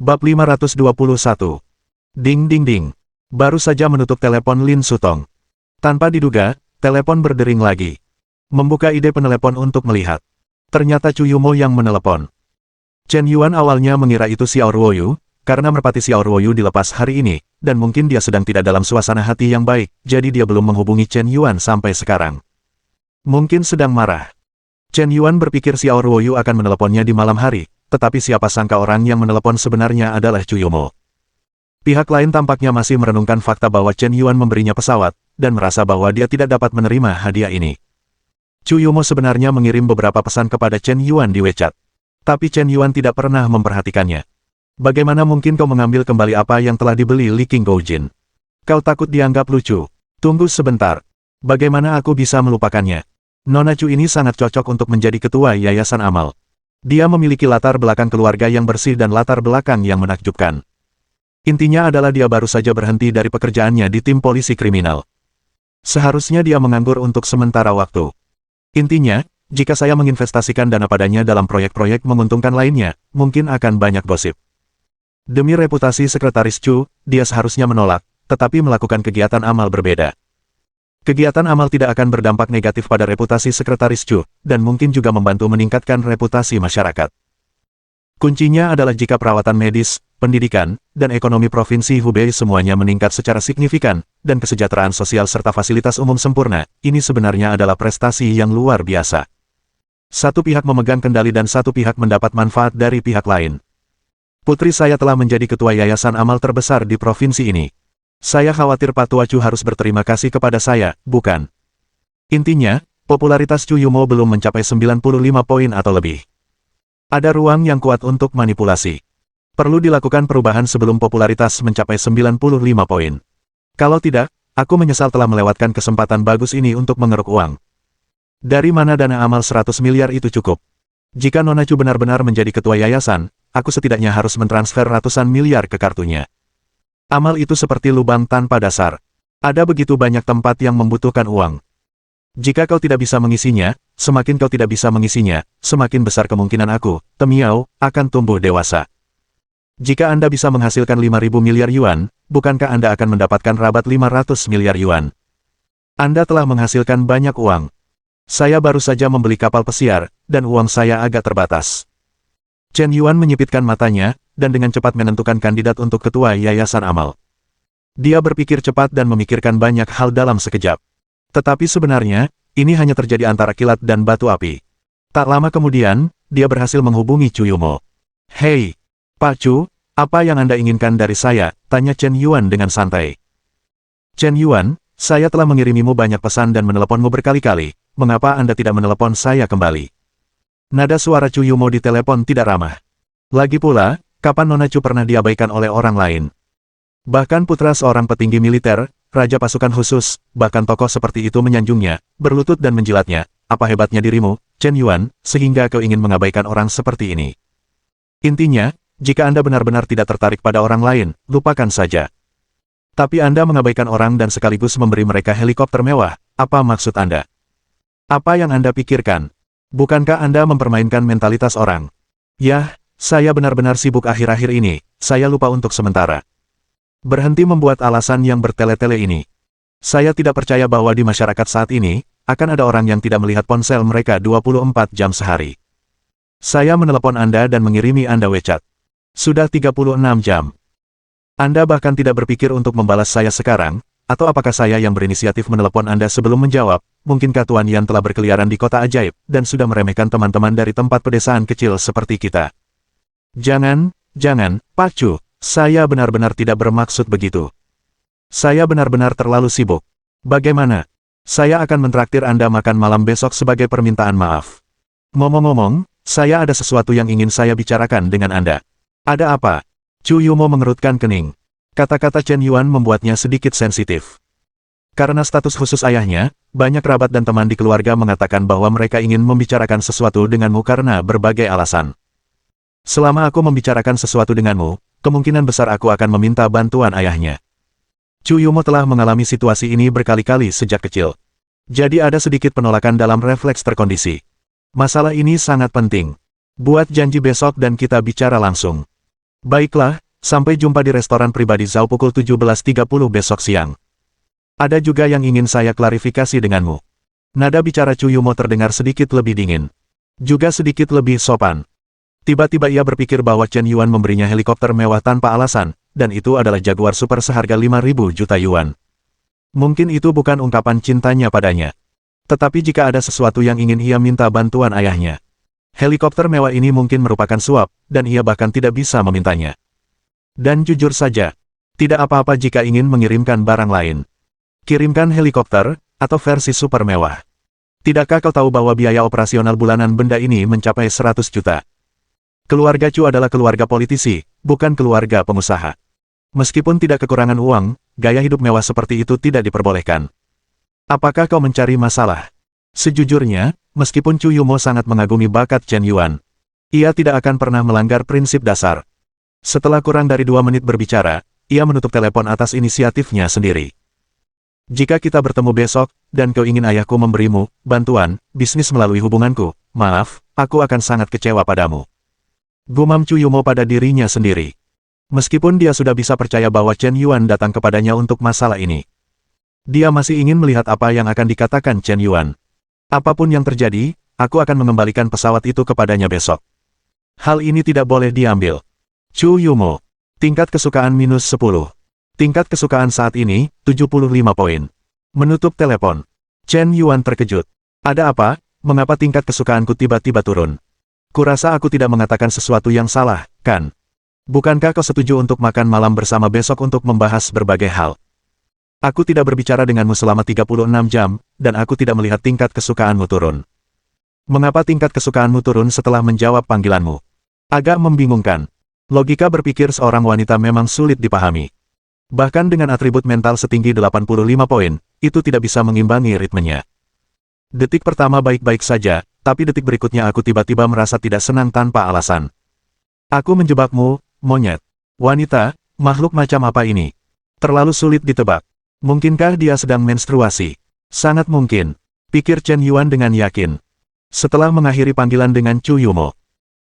Bab 521. Ding ding ding. Baru saja menutup telepon Lin Sutong. Tanpa diduga, telepon berdering lagi. Membuka ide penelepon untuk melihat. Ternyata Chu Yumo yang menelepon. Chen Yuan awalnya mengira itu Xiao Ruoyu, karena merpati Xiao Ruoyu dilepas hari ini, dan mungkin dia sedang tidak dalam suasana hati yang baik, jadi dia belum menghubungi Chen Yuan sampai sekarang. Mungkin sedang marah. Chen Yuan berpikir Xiao Ruoyu akan meneleponnya di malam hari, tetapi siapa sangka orang yang menelepon sebenarnya adalah Chu Yumo. Pihak lain tampaknya masih merenungkan fakta bahwa Chen Yuan memberinya pesawat, dan merasa bahwa dia tidak dapat menerima hadiah ini. Chu Yumo sebenarnya mengirim beberapa pesan kepada Chen Yuan di WeChat. Tapi Chen Yuan tidak pernah memperhatikannya. Bagaimana mungkin kau mengambil kembali apa yang telah dibeli Li Qinggoujian? Kau takut dianggap lucu? Tunggu sebentar. Bagaimana aku bisa melupakannya? Nona Chu ini sangat cocok untuk menjadi ketua Yayasan Amal. Dia memiliki latar belakang keluarga yang bersih dan latar belakang yang menakjubkan. Intinya adalah dia baru saja berhenti dari pekerjaannya di tim polisi kriminal. Seharusnya dia menganggur untuk sementara waktu. Intinya, jika saya menginvestasikan dana padanya dalam proyek-proyek menguntungkan lainnya, mungkin akan banyak gosip. Demi reputasi Sekretaris Chu, dia seharusnya menolak, tetapi melakukan kegiatan amal berbeda. Kegiatan amal tidak akan berdampak negatif pada reputasi Sekretaris Chu, dan mungkin juga membantu meningkatkan reputasi masyarakat. Kuncinya adalah jika perawatan medis, pendidikan, dan ekonomi Provinsi Hubei semuanya meningkat secara signifikan, dan kesejahteraan sosial serta fasilitas umum sempurna, ini sebenarnya adalah prestasi yang luar biasa. Satu pihak memegang kendali dan satu pihak mendapat manfaat dari pihak lain. Putri saya telah menjadi ketua yayasan amal terbesar di provinsi ini. Saya khawatir Pak Tua Chu harus berterima kasih kepada saya, bukan? Intinya, popularitas Chu Yumo belum mencapai 95 poin atau lebih. Ada ruang yang kuat untuk manipulasi. Perlu dilakukan perubahan sebelum popularitas mencapai 95 poin. Kalau tidak, aku menyesal telah melewatkan kesempatan bagus ini untuk mengeruk uang. Dari mana dana amal 100 miliar itu cukup? Jika Nona Chu benar-benar menjadi ketua yayasan, aku setidaknya harus mentransfer ratusan miliar ke kartunya. Amal itu seperti lubang tanpa dasar. Ada begitu banyak tempat yang membutuhkan uang. Jika kau tidak bisa mengisinya, semakin kau tidak bisa mengisinya, semakin besar kemungkinan aku, Temiao, akan tumbuh dewasa. Jika Anda bisa menghasilkan 5.000 miliar yuan, bukankah Anda akan mendapatkan rabat 500 miliar yuan? Anda telah menghasilkan banyak uang. Saya baru saja membeli kapal pesiar, dan uang saya agak terbatas. Chen Yuan menyipitkan matanya, dan dengan cepat menentukan kandidat untuk ketua Yayasan Amal. Dia berpikir cepat dan memikirkan banyak hal dalam sekejap. Tetapi sebenarnya, ini hanya terjadi antara kilat dan batu api. Tak lama kemudian, dia berhasil menghubungi Chu Yumo. Hei, Pak Chu, apa yang Anda inginkan dari saya? Tanya Chen Yuan dengan santai. Chen Yuan, saya telah mengirimimu banyak pesan dan meneleponmu berkali-kali. Mengapa Anda tidak menelepon saya kembali? Nada suara Chu Yumo di telepon tidak ramah. Lagi pula, kapan Nona Chu pernah diabaikan oleh orang lain? Bahkan putra seorang petinggi militer, raja pasukan khusus, bahkan tokoh seperti itu menyanjungnya, berlutut dan menjilatnya. Apa hebatnya dirimu, Chen Yuan, sehingga kau ingin mengabaikan orang seperti ini? Intinya, jika Anda benar-benar tidak tertarik pada orang lain, lupakan saja. Tapi Anda mengabaikan orang dan sekaligus memberi mereka helikopter mewah, apa maksud Anda? Apa yang Anda pikirkan? Bukankah Anda mempermainkan mentalitas orang? Yah, saya benar-benar sibuk akhir-akhir ini, saya lupa untuk sementara. Berhenti membuat alasan yang bertele-tele ini. Saya tidak percaya bahwa di masyarakat saat ini, akan ada orang yang tidak melihat ponsel mereka 24 jam sehari. Saya menelepon Anda dan mengirimi Anda WeChat. Sudah 36 jam. Anda bahkan tidak berpikir untuk membalas saya sekarang, atau apakah saya yang berinisiatif menelepon Anda sebelum menjawab? Mungkinkah Tuan Yan telah berkeliaran di kota ajaib, dan sudah meremehkan teman-teman dari tempat pedesaan kecil seperti kita? Jangan, Pak Chu, saya benar-benar tidak bermaksud begitu. Saya benar-benar terlalu sibuk. Bagaimana? Saya akan mentraktir Anda makan malam besok sebagai permintaan maaf. Ngomong-ngomong, saya ada sesuatu yang ingin saya bicarakan dengan Anda. Ada apa? Chu Yumo mengerutkan kening. Kata-kata Chen Yuan membuatnya sedikit sensitif. Karena status khusus ayahnya, banyak kerabat dan teman di keluarga mengatakan bahwa mereka ingin membicarakan sesuatu denganmu karena berbagai alasan. Selama aku membicarakan sesuatu denganmu, kemungkinan besar aku akan meminta bantuan ayahnya. Chu Yumo telah mengalami situasi ini berkali-kali sejak kecil. Jadi ada sedikit penolakan dalam refleks terkondisi. Masalah ini sangat penting. Buat janji besok dan kita bicara langsung. Baiklah, sampai jumpa di restoran pribadi Zhao pukul 17.30 besok siang. Ada juga yang ingin saya klarifikasi denganmu. Nada bicara Chu Yumo terdengar sedikit lebih dingin. Juga sedikit lebih sopan. Tiba-tiba ia berpikir bahwa Chen Yuan memberinya helikopter mewah tanpa alasan, dan itu adalah Jaguar Super seharga 5.000 juta yuan. Mungkin itu bukan ungkapan cintanya padanya. Tetapi jika ada sesuatu yang ingin ia minta bantuan ayahnya. Helikopter mewah ini mungkin merupakan suap, dan ia bahkan tidak bisa memintanya. Dan jujur saja, tidak apa-apa jika ingin mengirimkan barang lain. Kirimkan helikopter, atau versi super mewah. Tidakkah kau tahu bahwa biaya operasional bulanan benda ini mencapai 100 juta? Keluarga Chu adalah keluarga politisi, bukan keluarga pengusaha. Meskipun tidak kekurangan uang, gaya hidup mewah seperti itu tidak diperbolehkan. Apakah kau mencari masalah? Sejujurnya, meskipun Chu Yumo sangat mengagumi bakat Chen Yuan, ia tidak akan pernah melanggar prinsip dasar. Setelah kurang dari 2 menit berbicara, ia menutup telepon atas inisiatifnya sendiri. Jika kita bertemu besok, dan kau ingin ayahku memberimu bantuan bisnis melalui hubunganku, maaf, aku akan sangat kecewa padamu. Gumam Chu Yumo pada dirinya sendiri. Meskipun dia sudah bisa percaya bahwa Chen Yuan datang kepadanya untuk masalah ini. Dia masih ingin melihat apa yang akan dikatakan Chen Yuan. Apapun yang terjadi, aku akan mengembalikan pesawat itu kepadanya besok. Hal ini tidak boleh diambil. Chu Yumo. Tingkat kesukaan minus 10. Tingkat kesukaan saat ini, 75 poin. Menutup telepon. Chen Yuan terkejut. Ada apa? Mengapa tingkat kesukaanku tiba-tiba turun? Kurasa aku tidak mengatakan sesuatu yang salah, kan? Bukankah kau setuju untuk makan malam bersama besok untuk membahas berbagai hal? Aku tidak berbicara denganmu selama 36 jam, dan aku tidak melihat tingkat kesukaanmu turun. Mengapa tingkat kesukaanmu turun setelah menjawab panggilanmu? Agak membingungkan. Logika berpikir seorang wanita memang sulit dipahami. Bahkan dengan atribut mental setinggi 85 poin, itu tidak bisa mengimbangi ritmenya. Detik pertama baik-baik saja, tapi detik berikutnya aku tiba-tiba merasa tidak senang tanpa alasan. Aku menjebakmu, monyet. Wanita, makhluk macam apa ini? Terlalu sulit ditebak. Mungkinkah dia sedang menstruasi? Sangat mungkin, pikir Chen Yuan dengan yakin. Setelah mengakhiri panggilan dengan Chu Yumo.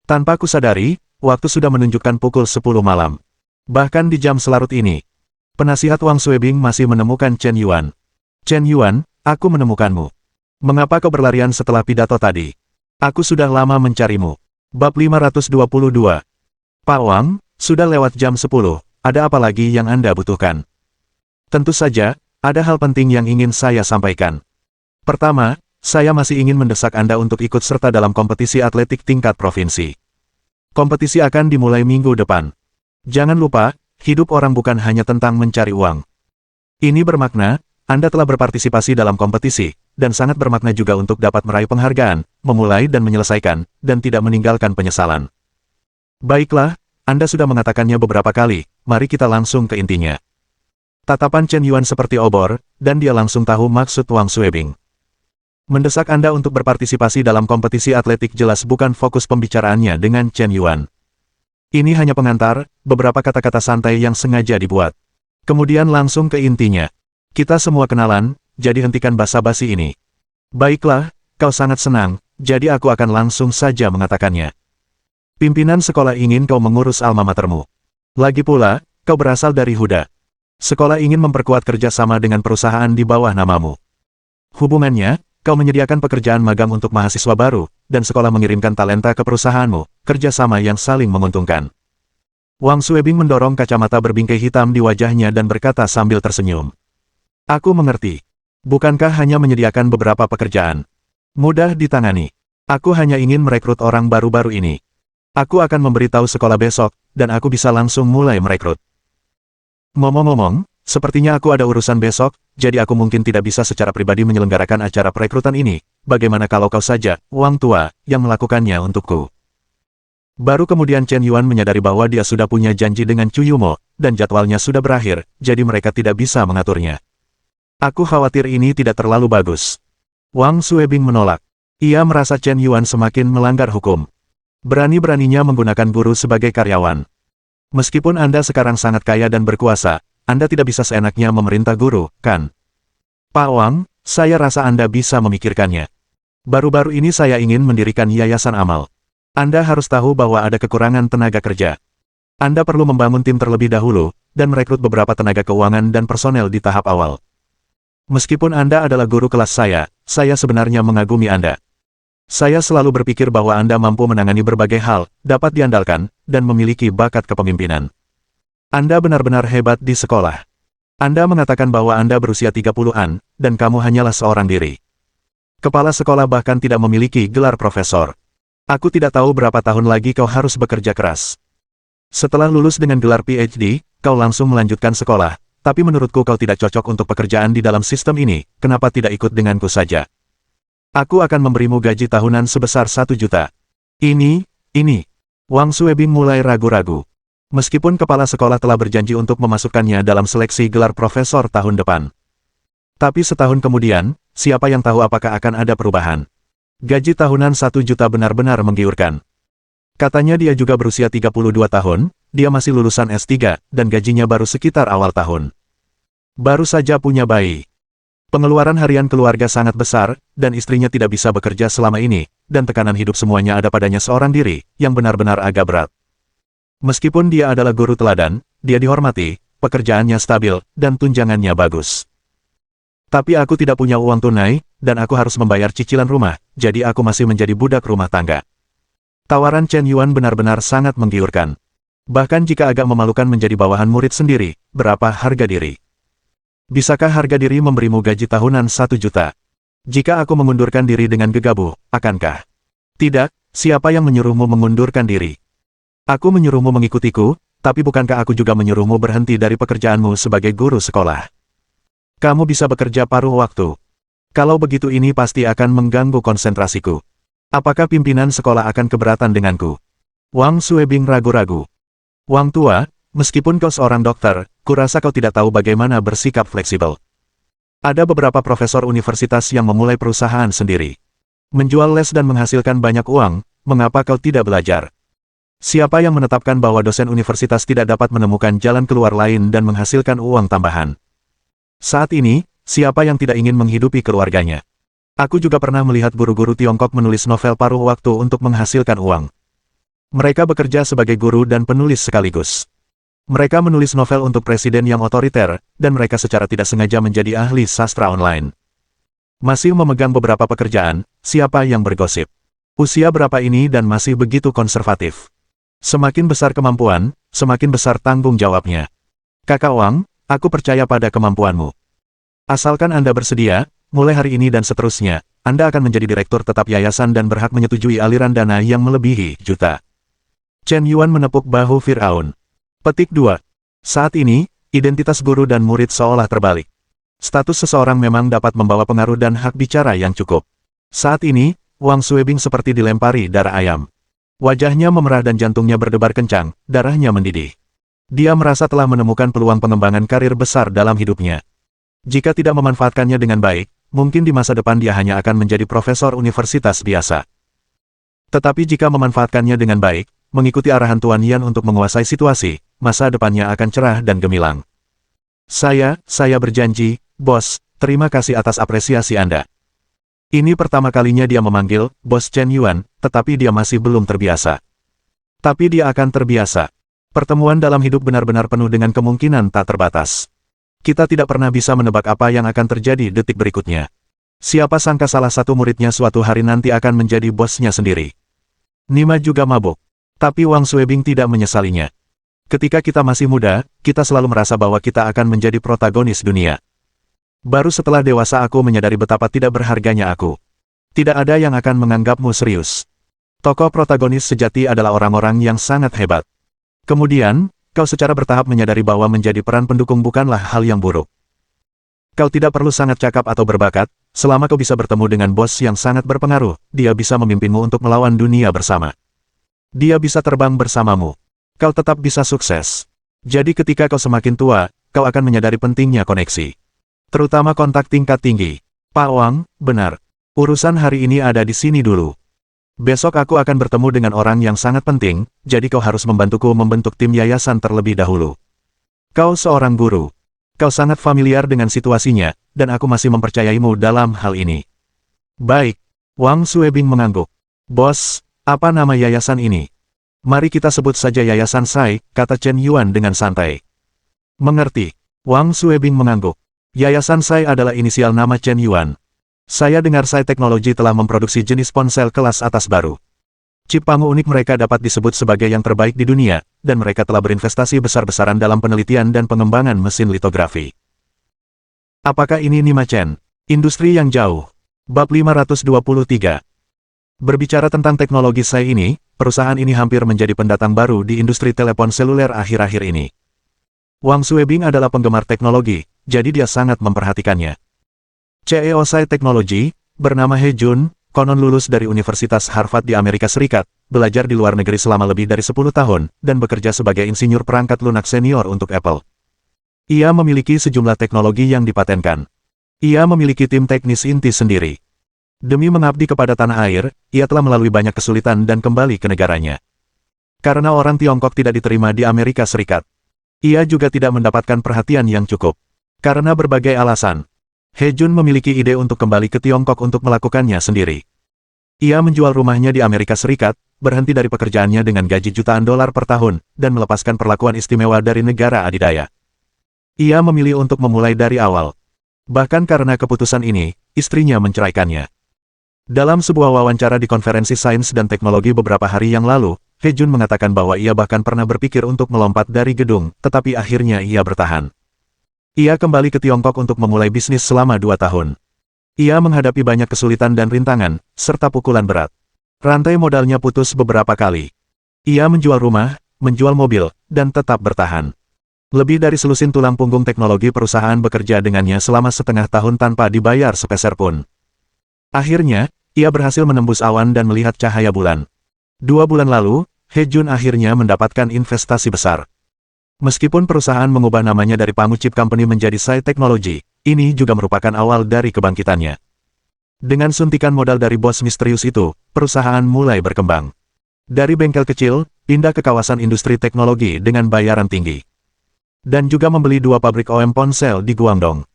Tanpa kusadari, waktu sudah menunjukkan pukul 10 malam. Bahkan di jam selarut ini, penasihat Wang Suebing masih menemukan Chen Yuan. Chen Yuan, aku menemukanmu. Mengapa kau berlarian setelah pidato tadi? Aku sudah lama mencarimu. Bab 522. Pak Wang, sudah lewat jam 10, ada apa lagi yang Anda butuhkan? Tentu saja, ada hal penting yang ingin saya sampaikan. Pertama, saya masih ingin mendesak Anda untuk ikut serta dalam kompetisi atletik tingkat provinsi. Kompetisi akan dimulai minggu depan. Jangan lupa, hidup orang bukan hanya tentang mencari uang. Ini bermakna, Anda telah berpartisipasi dalam kompetisi, dan sangat bermakna juga untuk dapat meraih penghargaan, memulai dan menyelesaikan, dan tidak meninggalkan penyesalan. Baiklah, Anda sudah mengatakannya beberapa kali, mari kita langsung ke intinya. Tatapan Chen Yuan seperti obor, dan dia langsung tahu maksud Wang Suebing. Mendesak Anda untuk berpartisipasi dalam kompetisi atletik jelas bukan fokus pembicaraannya dengan Chen Yuan. Ini hanya pengantar, beberapa kata-kata santai yang sengaja dibuat. Kemudian langsung ke intinya. Kita semua kenalan, jadi hentikan basa-basi ini. Baiklah, kau sangat senang, jadi aku akan langsung saja mengatakannya. Pimpinan sekolah ingin kau mengurus alma matermu. Lagi pula, kau berasal dari Huda. Sekolah ingin memperkuat kerjasama dengan perusahaan di bawah namamu. Hubungannya, kau menyediakan pekerjaan magang untuk mahasiswa baru, dan sekolah mengirimkan talenta ke perusahaanmu, kerjasama yang saling menguntungkan. Wang Suebing mendorong kacamata berbingkai hitam di wajahnya dan berkata sambil tersenyum. Aku mengerti. Bukankah hanya menyediakan beberapa pekerjaan? Mudah ditangani. Aku hanya ingin merekrut orang baru-baru ini. Aku akan memberitahu sekolah besok, dan aku bisa langsung mulai merekrut. Ngomong-ngomong, sepertinya aku ada urusan besok, jadi aku mungkin tidak bisa secara pribadi menyelenggarakan acara perekrutan ini. Bagaimana kalau kau saja, Wang Tua, yang melakukannya untukku? Baru kemudian Chen Yuan menyadari bahwa dia sudah punya janji dengan Chu Yumo, dan jadwalnya sudah berakhir, jadi mereka tidak bisa mengaturnya. Aku khawatir ini tidak terlalu bagus. Wang Suebing menolak. Ia merasa Chen Yuan semakin melanggar hukum. Berani-beraninya menggunakan guru sebagai karyawan. Meskipun Anda sekarang sangat kaya dan berkuasa, Anda tidak bisa seenaknya memerintah guru, kan? Pak Wang, saya rasa Anda bisa memikirkannya. Baru-baru ini saya ingin mendirikan yayasan amal. Anda harus tahu bahwa ada kekurangan tenaga kerja. Anda perlu membangun tim terlebih dahulu, dan merekrut beberapa tenaga keuangan dan personel di tahap awal. Meskipun Anda adalah guru kelas saya sebenarnya mengagumi Anda. Saya selalu berpikir bahwa Anda mampu menangani berbagai hal, dapat diandalkan, dan memiliki bakat kepemimpinan. Anda benar-benar hebat di sekolah. Anda mengatakan bahwa Anda berusia 30-an, dan kamu hanyalah seorang diri. Kepala sekolah bahkan tidak memiliki gelar profesor. Aku tidak tahu berapa tahun lagi kau harus bekerja keras. Setelah lulus dengan gelar PhD, kau langsung melanjutkan sekolah, tapi menurutku kau tidak cocok untuk pekerjaan di dalam sistem ini, kenapa tidak ikut denganku saja? Aku akan memberimu gaji tahunan sebesar 1 juta. Ini. Wang Suebing mulai ragu-ragu. Meskipun kepala sekolah telah berjanji untuk memasukkannya dalam seleksi gelar profesor tahun depan. Tapi setahun kemudian, siapa yang tahu apakah akan ada perubahan? Gaji tahunan 1 juta benar-benar menggiurkan. Katanya dia juga berusia 32 tahun, dia masih lulusan S3, dan gajinya baru sekitar awal tahun. Baru saja punya bayi. Pengeluaran harian keluarga sangat besar, dan istrinya tidak bisa bekerja selama ini, dan tekanan hidup semuanya ada padanya seorang diri, yang benar-benar agak berat. Meskipun dia adalah guru teladan, dia dihormati, pekerjaannya stabil, dan tunjangannya bagus. Tapi aku tidak punya uang tunai, dan aku harus membayar cicilan rumah, jadi aku masih menjadi budak rumah tangga. Tawaran Chen Yuan benar-benar sangat menggiurkan. Bahkan jika agak memalukan menjadi bawahan murid sendiri, berapa harga diri? Bisakah harga diri memberimu gaji tahunan 1 juta? Jika aku mengundurkan diri dengan gegabah, akankah? Tidak, siapa yang menyuruhmu mengundurkan diri? Aku menyuruhmu mengikutiku, tapi bukankah aku juga menyuruhmu berhenti dari pekerjaanmu sebagai guru sekolah? Kamu bisa bekerja paruh waktu. Kalau begitu ini pasti akan mengganggu konsentrasiku. Apakah pimpinan sekolah akan keberatan denganku? Wang Suebing ragu-ragu. Wang tua, meskipun kau seorang dokter, kurasa kau tidak tahu bagaimana bersikap fleksibel. Ada beberapa profesor universitas yang memulai perusahaan sendiri. Menjual les dan menghasilkan banyak uang, mengapa kau tidak belajar? Siapa yang menetapkan bahwa dosen universitas tidak dapat menemukan jalan keluar lain dan menghasilkan uang tambahan? Saat ini, siapa yang tidak ingin menghidupi keluarganya? Aku juga pernah melihat guru-guru Tiongkok menulis novel paruh waktu untuk menghasilkan uang. Mereka bekerja sebagai guru dan penulis sekaligus. Mereka menulis novel untuk presiden yang otoriter, dan mereka secara tidak sengaja menjadi ahli sastra online. Masih memegang beberapa pekerjaan, siapa yang bergosip? Usia berapa ini dan masih begitu konservatif? Semakin besar kemampuan, semakin besar tanggung jawabnya. Kakak Wang, aku percaya pada kemampuanmu. Asalkan Anda bersedia, mulai hari ini dan seterusnya, Anda akan menjadi direktur tetap yayasan dan berhak menyetujui aliran dana yang melebihi juta. Chen Yuan menepuk bahu Firaun. Petik 2. Saat ini, identitas guru dan murid seolah terbalik. Status seseorang memang dapat membawa pengaruh dan hak bicara yang cukup. Saat ini, Wang Suebing seperti dilempari darah ayam. Wajahnya memerah dan jantungnya berdebar kencang, darahnya mendidih. Dia merasa telah menemukan peluang pengembangan karir besar dalam hidupnya. Jika tidak memanfaatkannya dengan baik, mungkin di masa depan dia hanya akan menjadi profesor universitas biasa. Tetapi jika memanfaatkannya dengan baik, mengikuti arahan Tuan Yan untuk menguasai situasi, masa depannya akan cerah dan gemilang. Saya berjanji, bos, terima kasih atas apresiasi Anda. Ini pertama kalinya dia memanggil bos Chen Yuan, tetapi dia masih belum terbiasa. Tapi dia akan terbiasa. Pertemuan dalam hidup benar-benar penuh dengan kemungkinan tak terbatas. Kita tidak pernah bisa menebak apa yang akan terjadi detik berikutnya. Siapa sangka salah satu muridnya suatu hari nanti akan menjadi bosnya sendiri. Nima juga mabuk. Tapi Wang Suebing tidak menyesalinya. Ketika kita masih muda, kita selalu merasa bahwa kita akan menjadi protagonis dunia. Baru setelah dewasa aku menyadari betapa tidak berharganya aku. Tidak ada yang akan menganggapmu serius. Tokoh protagonis sejati adalah orang-orang yang sangat hebat. Kemudian, kau secara bertahap menyadari bahwa menjadi peran pendukung bukanlah hal yang buruk. Kau tidak perlu sangat cakap atau berbakat, selama kau bisa bertemu dengan bos yang sangat berpengaruh, dia bisa memimpinmu untuk melawan dunia bersama. Dia bisa terbang bersamamu. Kau tetap bisa sukses. Jadi ketika kau semakin tua, kau akan menyadari pentingnya koneksi. Terutama kontak tingkat tinggi. Pak Wang, benar. Urusan hari ini ada di sini dulu. Besok aku akan bertemu dengan orang yang sangat penting, jadi kau harus membantuku membentuk tim yayasan terlebih dahulu. Kau seorang guru. Kau sangat familiar dengan situasinya, dan aku masih mempercayaimu dalam hal ini. Baik. Wang Suebing mengangguk. Bos, apa nama yayasan ini? Mari kita sebut saja Yayasan Sai, kata Chen Yuan dengan santai. Mengerti. Wang Suebing mengangguk. Yayasan Sai adalah inisial nama Chen Yuan. Saya dengar Sai Teknologi telah memproduksi jenis ponsel kelas atas baru. Chip Pangu unik mereka dapat disebut sebagai yang terbaik di dunia, dan mereka telah berinvestasi besar-besaran dalam penelitian dan pengembangan mesin litografi. Apakah ini Nima Chen? Industri yang jauh. Bab 523. Berbicara tentang teknologi Sai ini, perusahaan ini hampir menjadi pendatang baru di industri telepon seluler akhir-akhir ini. Wang Suebing adalah penggemar teknologi, jadi dia sangat memperhatikannya. CEO Sai Teknologi, bernama He Jun, konon lulus dari Universitas Harvard di Amerika Serikat, belajar di luar negeri selama lebih dari 10 tahun, dan bekerja sebagai insinyur perangkat lunak senior untuk Apple. Ia memiliki sejumlah teknologi yang dipatenkan. Ia memiliki tim teknis inti sendiri. Demi mengabdi kepada tanah air, ia telah melalui banyak kesulitan dan kembali ke negaranya. Karena orang Tiongkok tidak diterima di Amerika Serikat. Ia juga tidak mendapatkan perhatian yang cukup. Karena berbagai alasan, He Jun memiliki ide untuk kembali ke Tiongkok untuk melakukannya sendiri. Ia menjual rumahnya di Amerika Serikat, berhenti dari pekerjaannya dengan gaji jutaan dolar per tahun, dan melepaskan perlakuan istimewa dari negara adidaya. Ia memilih untuk memulai dari awal. Bahkan karena keputusan ini, istrinya menceraikannya. Dalam sebuah wawancara di konferensi sains dan teknologi beberapa hari yang lalu, He Jun mengatakan bahwa ia bahkan pernah berpikir untuk melompat dari gedung, tetapi akhirnya ia bertahan. Ia kembali ke Tiongkok untuk memulai bisnis selama 2 tahun. Ia menghadapi banyak kesulitan dan rintangan, serta pukulan berat. Rantai modalnya putus beberapa kali. Ia menjual rumah, menjual mobil, dan tetap bertahan. Lebih dari selusin tulang punggung teknologi perusahaan bekerja dengannya selama setengah tahun tanpa dibayar sepeser pun. Akhirnya, ia berhasil menembus awan dan melihat cahaya bulan. 2 bulan lalu, He Jun akhirnya mendapatkan investasi besar. Meskipun perusahaan mengubah namanya dari Pangu Chip Company menjadi Sai Teknologi, ini juga merupakan awal dari kebangkitannya. Dengan suntikan modal dari bos misterius itu, perusahaan mulai berkembang. Dari bengkel kecil, pindah ke kawasan industri teknologi dengan bayaran tinggi. Dan juga membeli 2 pabrik OEM ponsel di Guangdong.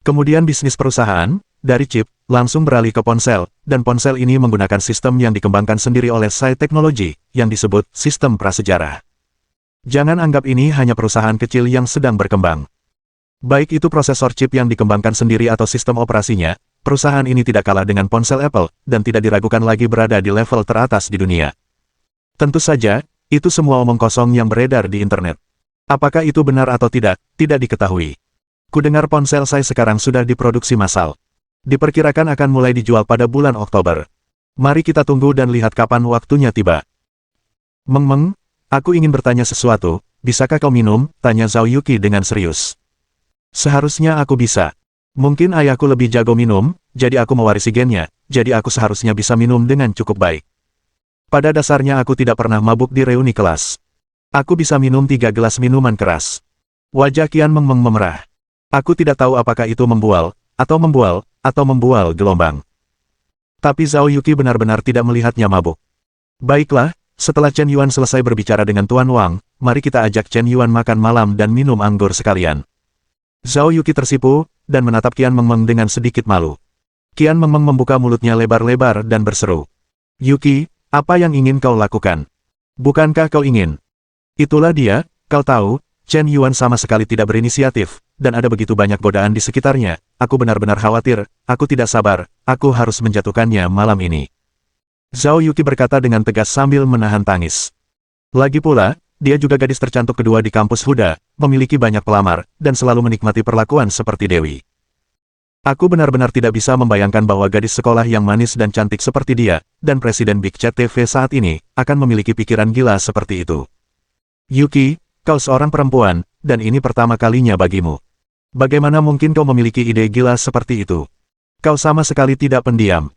Kemudian bisnis perusahaan, dari chip, langsung beralih ke ponsel, dan ponsel ini menggunakan sistem yang dikembangkan sendiri oleh Sai Teknologi, yang disebut sistem prasejarah. Jangan anggap ini hanya perusahaan kecil yang sedang berkembang. Baik itu prosesor chip yang dikembangkan sendiri atau sistem operasinya, perusahaan ini tidak kalah dengan ponsel Apple, dan tidak diragukan lagi berada di level teratas di dunia. Tentu saja, itu semua omong kosong yang beredar di internet. Apakah itu benar atau tidak diketahui. Kudengar ponsel Sai sekarang sudah diproduksi massal. Diperkirakan akan mulai dijual pada bulan Oktober. Mari kita tunggu dan lihat kapan waktunya tiba. Meng, aku ingin bertanya sesuatu, bisakah kau minum? Tanya Zhao Yuqi dengan serius. Seharusnya aku bisa. Mungkin ayahku lebih jago minum, jadi aku mewarisi gennya, jadi aku seharusnya bisa minum dengan cukup baik. Pada dasarnya aku tidak pernah mabuk di reuni kelas. Aku bisa minum 3 gelas minuman keras. Wajah Qian Meng memerah. Aku tidak tahu apakah itu membual gelombang. Tapi Zhao Yuqi benar-benar tidak melihatnya mabuk. Baiklah, setelah Chen Yuan selesai berbicara dengan Tuan Wang, mari kita ajak Chen Yuan makan malam dan minum anggur sekalian. Zhao Yuqi tersipu, dan menatap Qian Meng dengan sedikit malu. Qian Meng membuka mulutnya lebar-lebar dan berseru. Yuqi, apa yang ingin kau lakukan? Bukankah kau ingin? Itulah dia, kau tahu, Chen Yuan sama sekali tidak berinisiatif, dan ada begitu banyak godaan di sekitarnya. Aku benar-benar khawatir, aku tidak sabar, aku harus menjatuhkannya malam ini. Zhao Yuqi berkata dengan tegas sambil menahan tangis. Lagi pula, dia juga gadis tercantik kedua di kampus Huda, memiliki banyak pelamar, dan selalu menikmati perlakuan seperti Dewi. Aku benar-benar tidak bisa membayangkan bahwa gadis sekolah yang manis dan cantik seperti dia, dan Presiden Big Chat TV saat ini, akan memiliki pikiran gila seperti itu. Yuqi, kau seorang perempuan, dan ini pertama kalinya bagimu. Bagaimana mungkin kau memiliki ide gila seperti itu? Kau sama sekali tidak pendiam.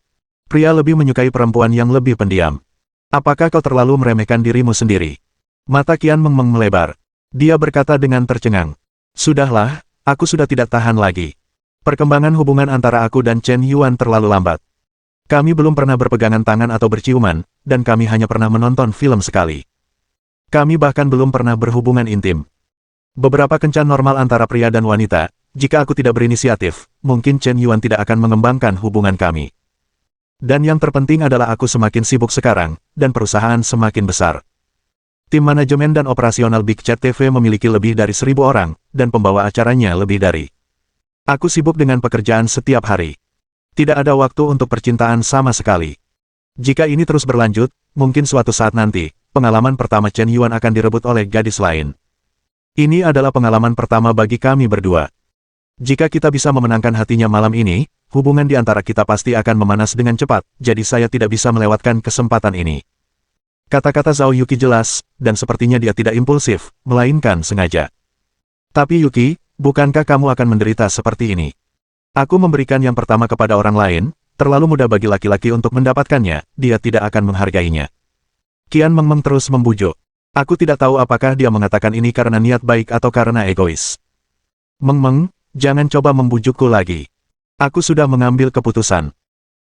Pria lebih menyukai perempuan yang lebih pendiam. Apakah kau terlalu meremehkan dirimu sendiri? Mata Qian Meng melebar. Dia berkata dengan tercengang. Sudahlah, aku sudah tidak tahan lagi. Perkembangan hubungan antara aku dan Chen Yuan terlalu lambat. Kami belum pernah berpegangan tangan atau berciuman, dan kami hanya pernah menonton film sekali. Kami bahkan belum pernah berhubungan intim. Beberapa kencan normal antara pria dan wanita, jika aku tidak berinisiatif, mungkin Chen Yuan tidak akan mengembangkan hubungan kami. Dan yang terpenting adalah aku semakin sibuk sekarang, dan perusahaan semakin besar. Tim manajemen dan operasional Big Chat TV memiliki lebih dari 1.000 orang, dan pembawa acaranya lebih dari. Aku sibuk dengan pekerjaan setiap hari. Tidak ada waktu untuk percintaan sama sekali. Jika ini terus berlanjut, mungkin suatu saat nanti, pengalaman pertama Chen Yuan akan direbut oleh gadis lain. Ini adalah pengalaman pertama bagi kami berdua. Jika kita bisa memenangkan hatinya malam ini, hubungan di antara kita pasti akan memanas dengan cepat, jadi saya tidak bisa melewatkan kesempatan ini. Kata-kata Zhao Yuki jelas, dan sepertinya dia tidak impulsif, melainkan sengaja. Tapi Yuki, bukankah kamu akan menderita seperti ini? Aku memberikan yang pertama kepada orang lain, terlalu mudah bagi laki-laki untuk mendapatkannya, dia tidak akan menghargainya. Qian Mengmeng terus membujuk. Aku tidak tahu apakah dia mengatakan ini karena niat baik atau karena egois. Mengmeng, jangan coba membujukku lagi. Aku sudah mengambil keputusan.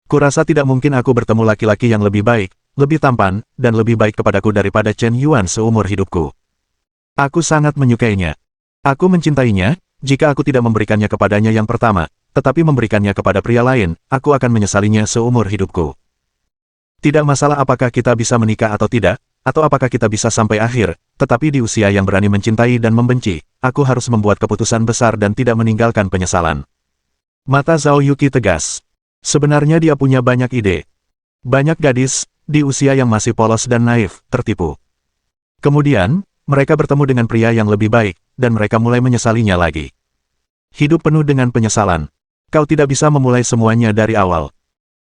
Kurasa tidak mungkin aku bertemu laki-laki yang lebih baik, lebih tampan, dan lebih baik kepadaku daripada Chen Yuan seumur hidupku. Aku sangat menyukainya. Aku mencintainya, jika aku tidak memberikannya kepadanya yang pertama, tetapi memberikannya kepada pria lain, aku akan menyesalinya seumur hidupku. Tidak masalah apakah kita bisa menikah atau tidak, atau apakah kita bisa sampai akhir, tetapi di usia yang berani mencintai dan membenci, aku harus membuat keputusan besar dan tidak meninggalkan penyesalan. Mata Zhao Yuki tegas. Sebenarnya dia punya banyak ide. Banyak gadis, di usia yang masih polos dan naif, tertipu. Kemudian, mereka bertemu dengan pria yang lebih baik, dan mereka mulai menyesalinya lagi. Hidup penuh dengan penyesalan. Kau tidak bisa memulai semuanya dari awal.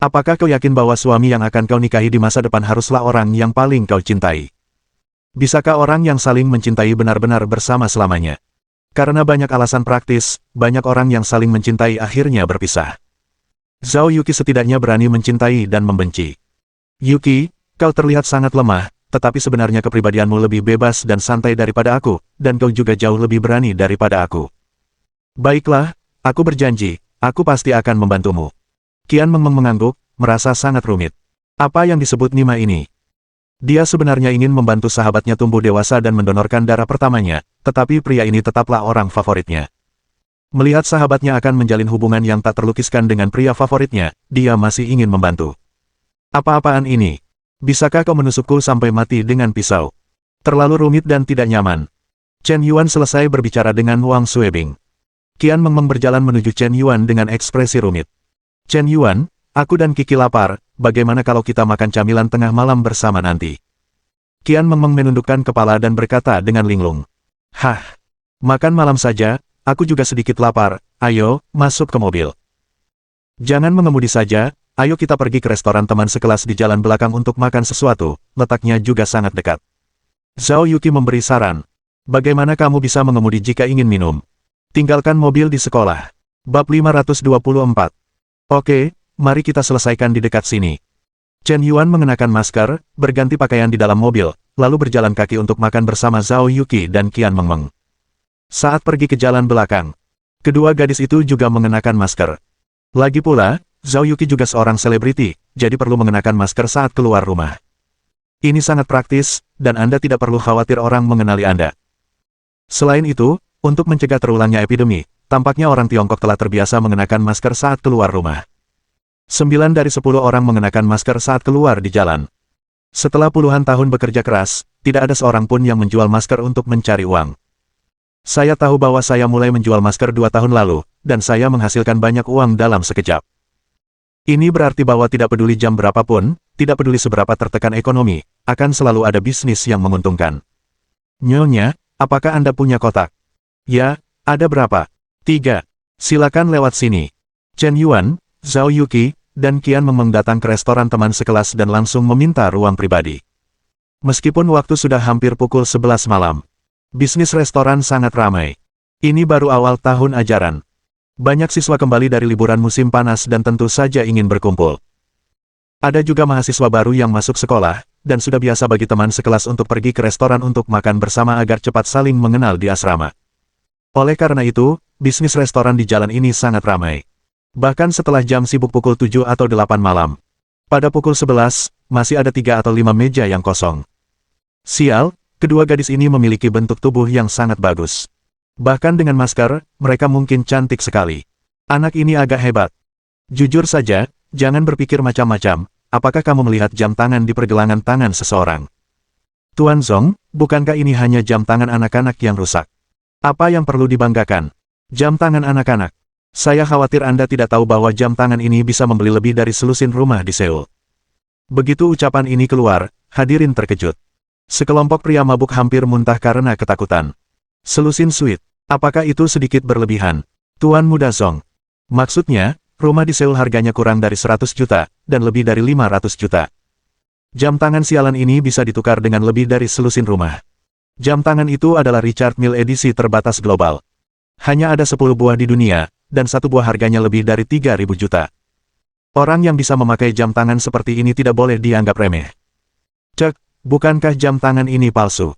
Apakah kau yakin bahwa suami yang akan kau nikahi di masa depan haruslah orang yang paling kau cintai? Bisakah orang yang saling mencintai benar-benar bersama selamanya? Karena banyak alasan praktis, banyak orang yang saling mencintai akhirnya berpisah. Zhao Yuki setidaknya berani mencintai dan membenci. Yuki, kau terlihat sangat lemah, tetapi sebenarnya kepribadianmu lebih bebas dan santai daripada aku, dan kau juga jauh lebih berani daripada aku. Baiklah, aku berjanji, aku pasti akan membantumu. Qian Mengmeng mengangguk, merasa sangat rumit. Apa yang disebut Nima ini? Dia sebenarnya ingin membantu sahabatnya tumbuh dewasa dan mendonorkan darah pertamanya, tetapi pria ini tetaplah orang favoritnya. Melihat sahabatnya akan menjalin hubungan yang tak terlukiskan dengan pria favoritnya, dia masih ingin membantu. Apa-apaan ini? Bisakah kau menusukku sampai mati dengan pisau? Terlalu rumit dan tidak nyaman. Chen Yuan selesai berbicara dengan Wang Suebing. Qian Mengmeng berjalan menuju Chen Yuan dengan ekspresi rumit. Chen Yuan, aku dan Kiki lapar, bagaimana kalau kita makan camilan tengah malam bersama nanti? Qian Mengmeng menundukkan kepala dan berkata dengan linglung. Hah, makan malam saja, aku juga sedikit lapar, ayo, masuk ke mobil. Jangan mengemudi saja, ayo kita pergi ke restoran teman sekelas di jalan belakang untuk makan sesuatu, letaknya juga sangat dekat. Zhao Yuki memberi saran. Bagaimana kamu bisa mengemudi jika ingin minum? Tinggalkan mobil di sekolah. Bab 524. Oke, mari kita selesaikan di dekat sini. Chen Yuan mengenakan masker, berganti pakaian di dalam mobil, lalu berjalan kaki untuk makan bersama Zhao Yuki dan Qian Mengmeng. Saat pergi ke jalan belakang, kedua gadis itu juga mengenakan masker. Lagi pula, Zhao Yuki juga seorang selebriti, jadi perlu mengenakan masker saat keluar rumah. Ini sangat praktis, dan Anda tidak perlu khawatir orang mengenali Anda. Selain itu, untuk mencegah terulangnya epidemi, tampaknya orang Tiongkok telah terbiasa mengenakan masker saat keluar rumah. 9 dari 10 orang mengenakan masker saat keluar di jalan. Setelah puluhan tahun bekerja keras, tidak ada seorang pun yang menjual masker untuk mencari uang. Saya tahu bahwa saya mulai menjual masker 2 tahun lalu, dan saya menghasilkan banyak uang dalam sekejap. Ini berarti bahwa tidak peduli jam berapapun, tidak peduli seberapa tertekan ekonomi, akan selalu ada bisnis yang menguntungkan. Nyonya, apakah Anda punya kotak? Ya, ada berapa? 3. Silakan lewat sini. Chen Yuan, Zhao Yuki, dan Qian Mengmeng datang ke restoran teman sekelas dan langsung meminta ruang pribadi. Meskipun waktu sudah hampir pukul 11 malam, bisnis restoran sangat ramai. Ini baru awal tahun ajaran. Banyak siswa kembali dari liburan musim panas dan tentu saja ingin berkumpul. Ada juga mahasiswa baru yang masuk sekolah, dan sudah biasa bagi teman sekelas untuk pergi ke restoran untuk makan bersama agar cepat saling mengenal di asrama. Oleh karena itu, bisnis restoran di jalan ini sangat ramai. Bahkan setelah jam sibuk pukul 7 atau 8 malam. Pada pukul 11, masih ada 3 atau 5 meja yang kosong. Sial, kedua gadis ini memiliki bentuk tubuh yang sangat bagus. Bahkan dengan masker, mereka mungkin cantik sekali. Anak ini agak hebat. Jujur saja, jangan berpikir macam-macam, apakah kamu melihat jam tangan di pergelangan tangan seseorang? Tuan Zong, bukankah ini hanya jam tangan anak-anak yang rusak? Apa yang perlu dibanggakan? Jam tangan anak-anak. Saya khawatir Anda tidak tahu bahwa jam tangan ini bisa membeli lebih dari selusin rumah di Seoul. Begitu ucapan ini keluar, hadirin terkejut. Sekelompok pria mabuk hampir muntah karena ketakutan. Selusin sweet. Apakah itu sedikit berlebihan? Tuan Muda Zong. Maksudnya, rumah di Seoul harganya kurang dari 100 juta, dan lebih dari 500 juta. Jam tangan sialan ini bisa ditukar dengan lebih dari selusin rumah. Jam tangan itu adalah Richard Mille edisi terbatas global. Hanya ada 10 buah di dunia, dan satu buah harganya lebih dari 3.000 juta. Orang yang bisa memakai jam tangan seperti ini tidak boleh dianggap remeh. Cek, bukankah jam tangan ini palsu?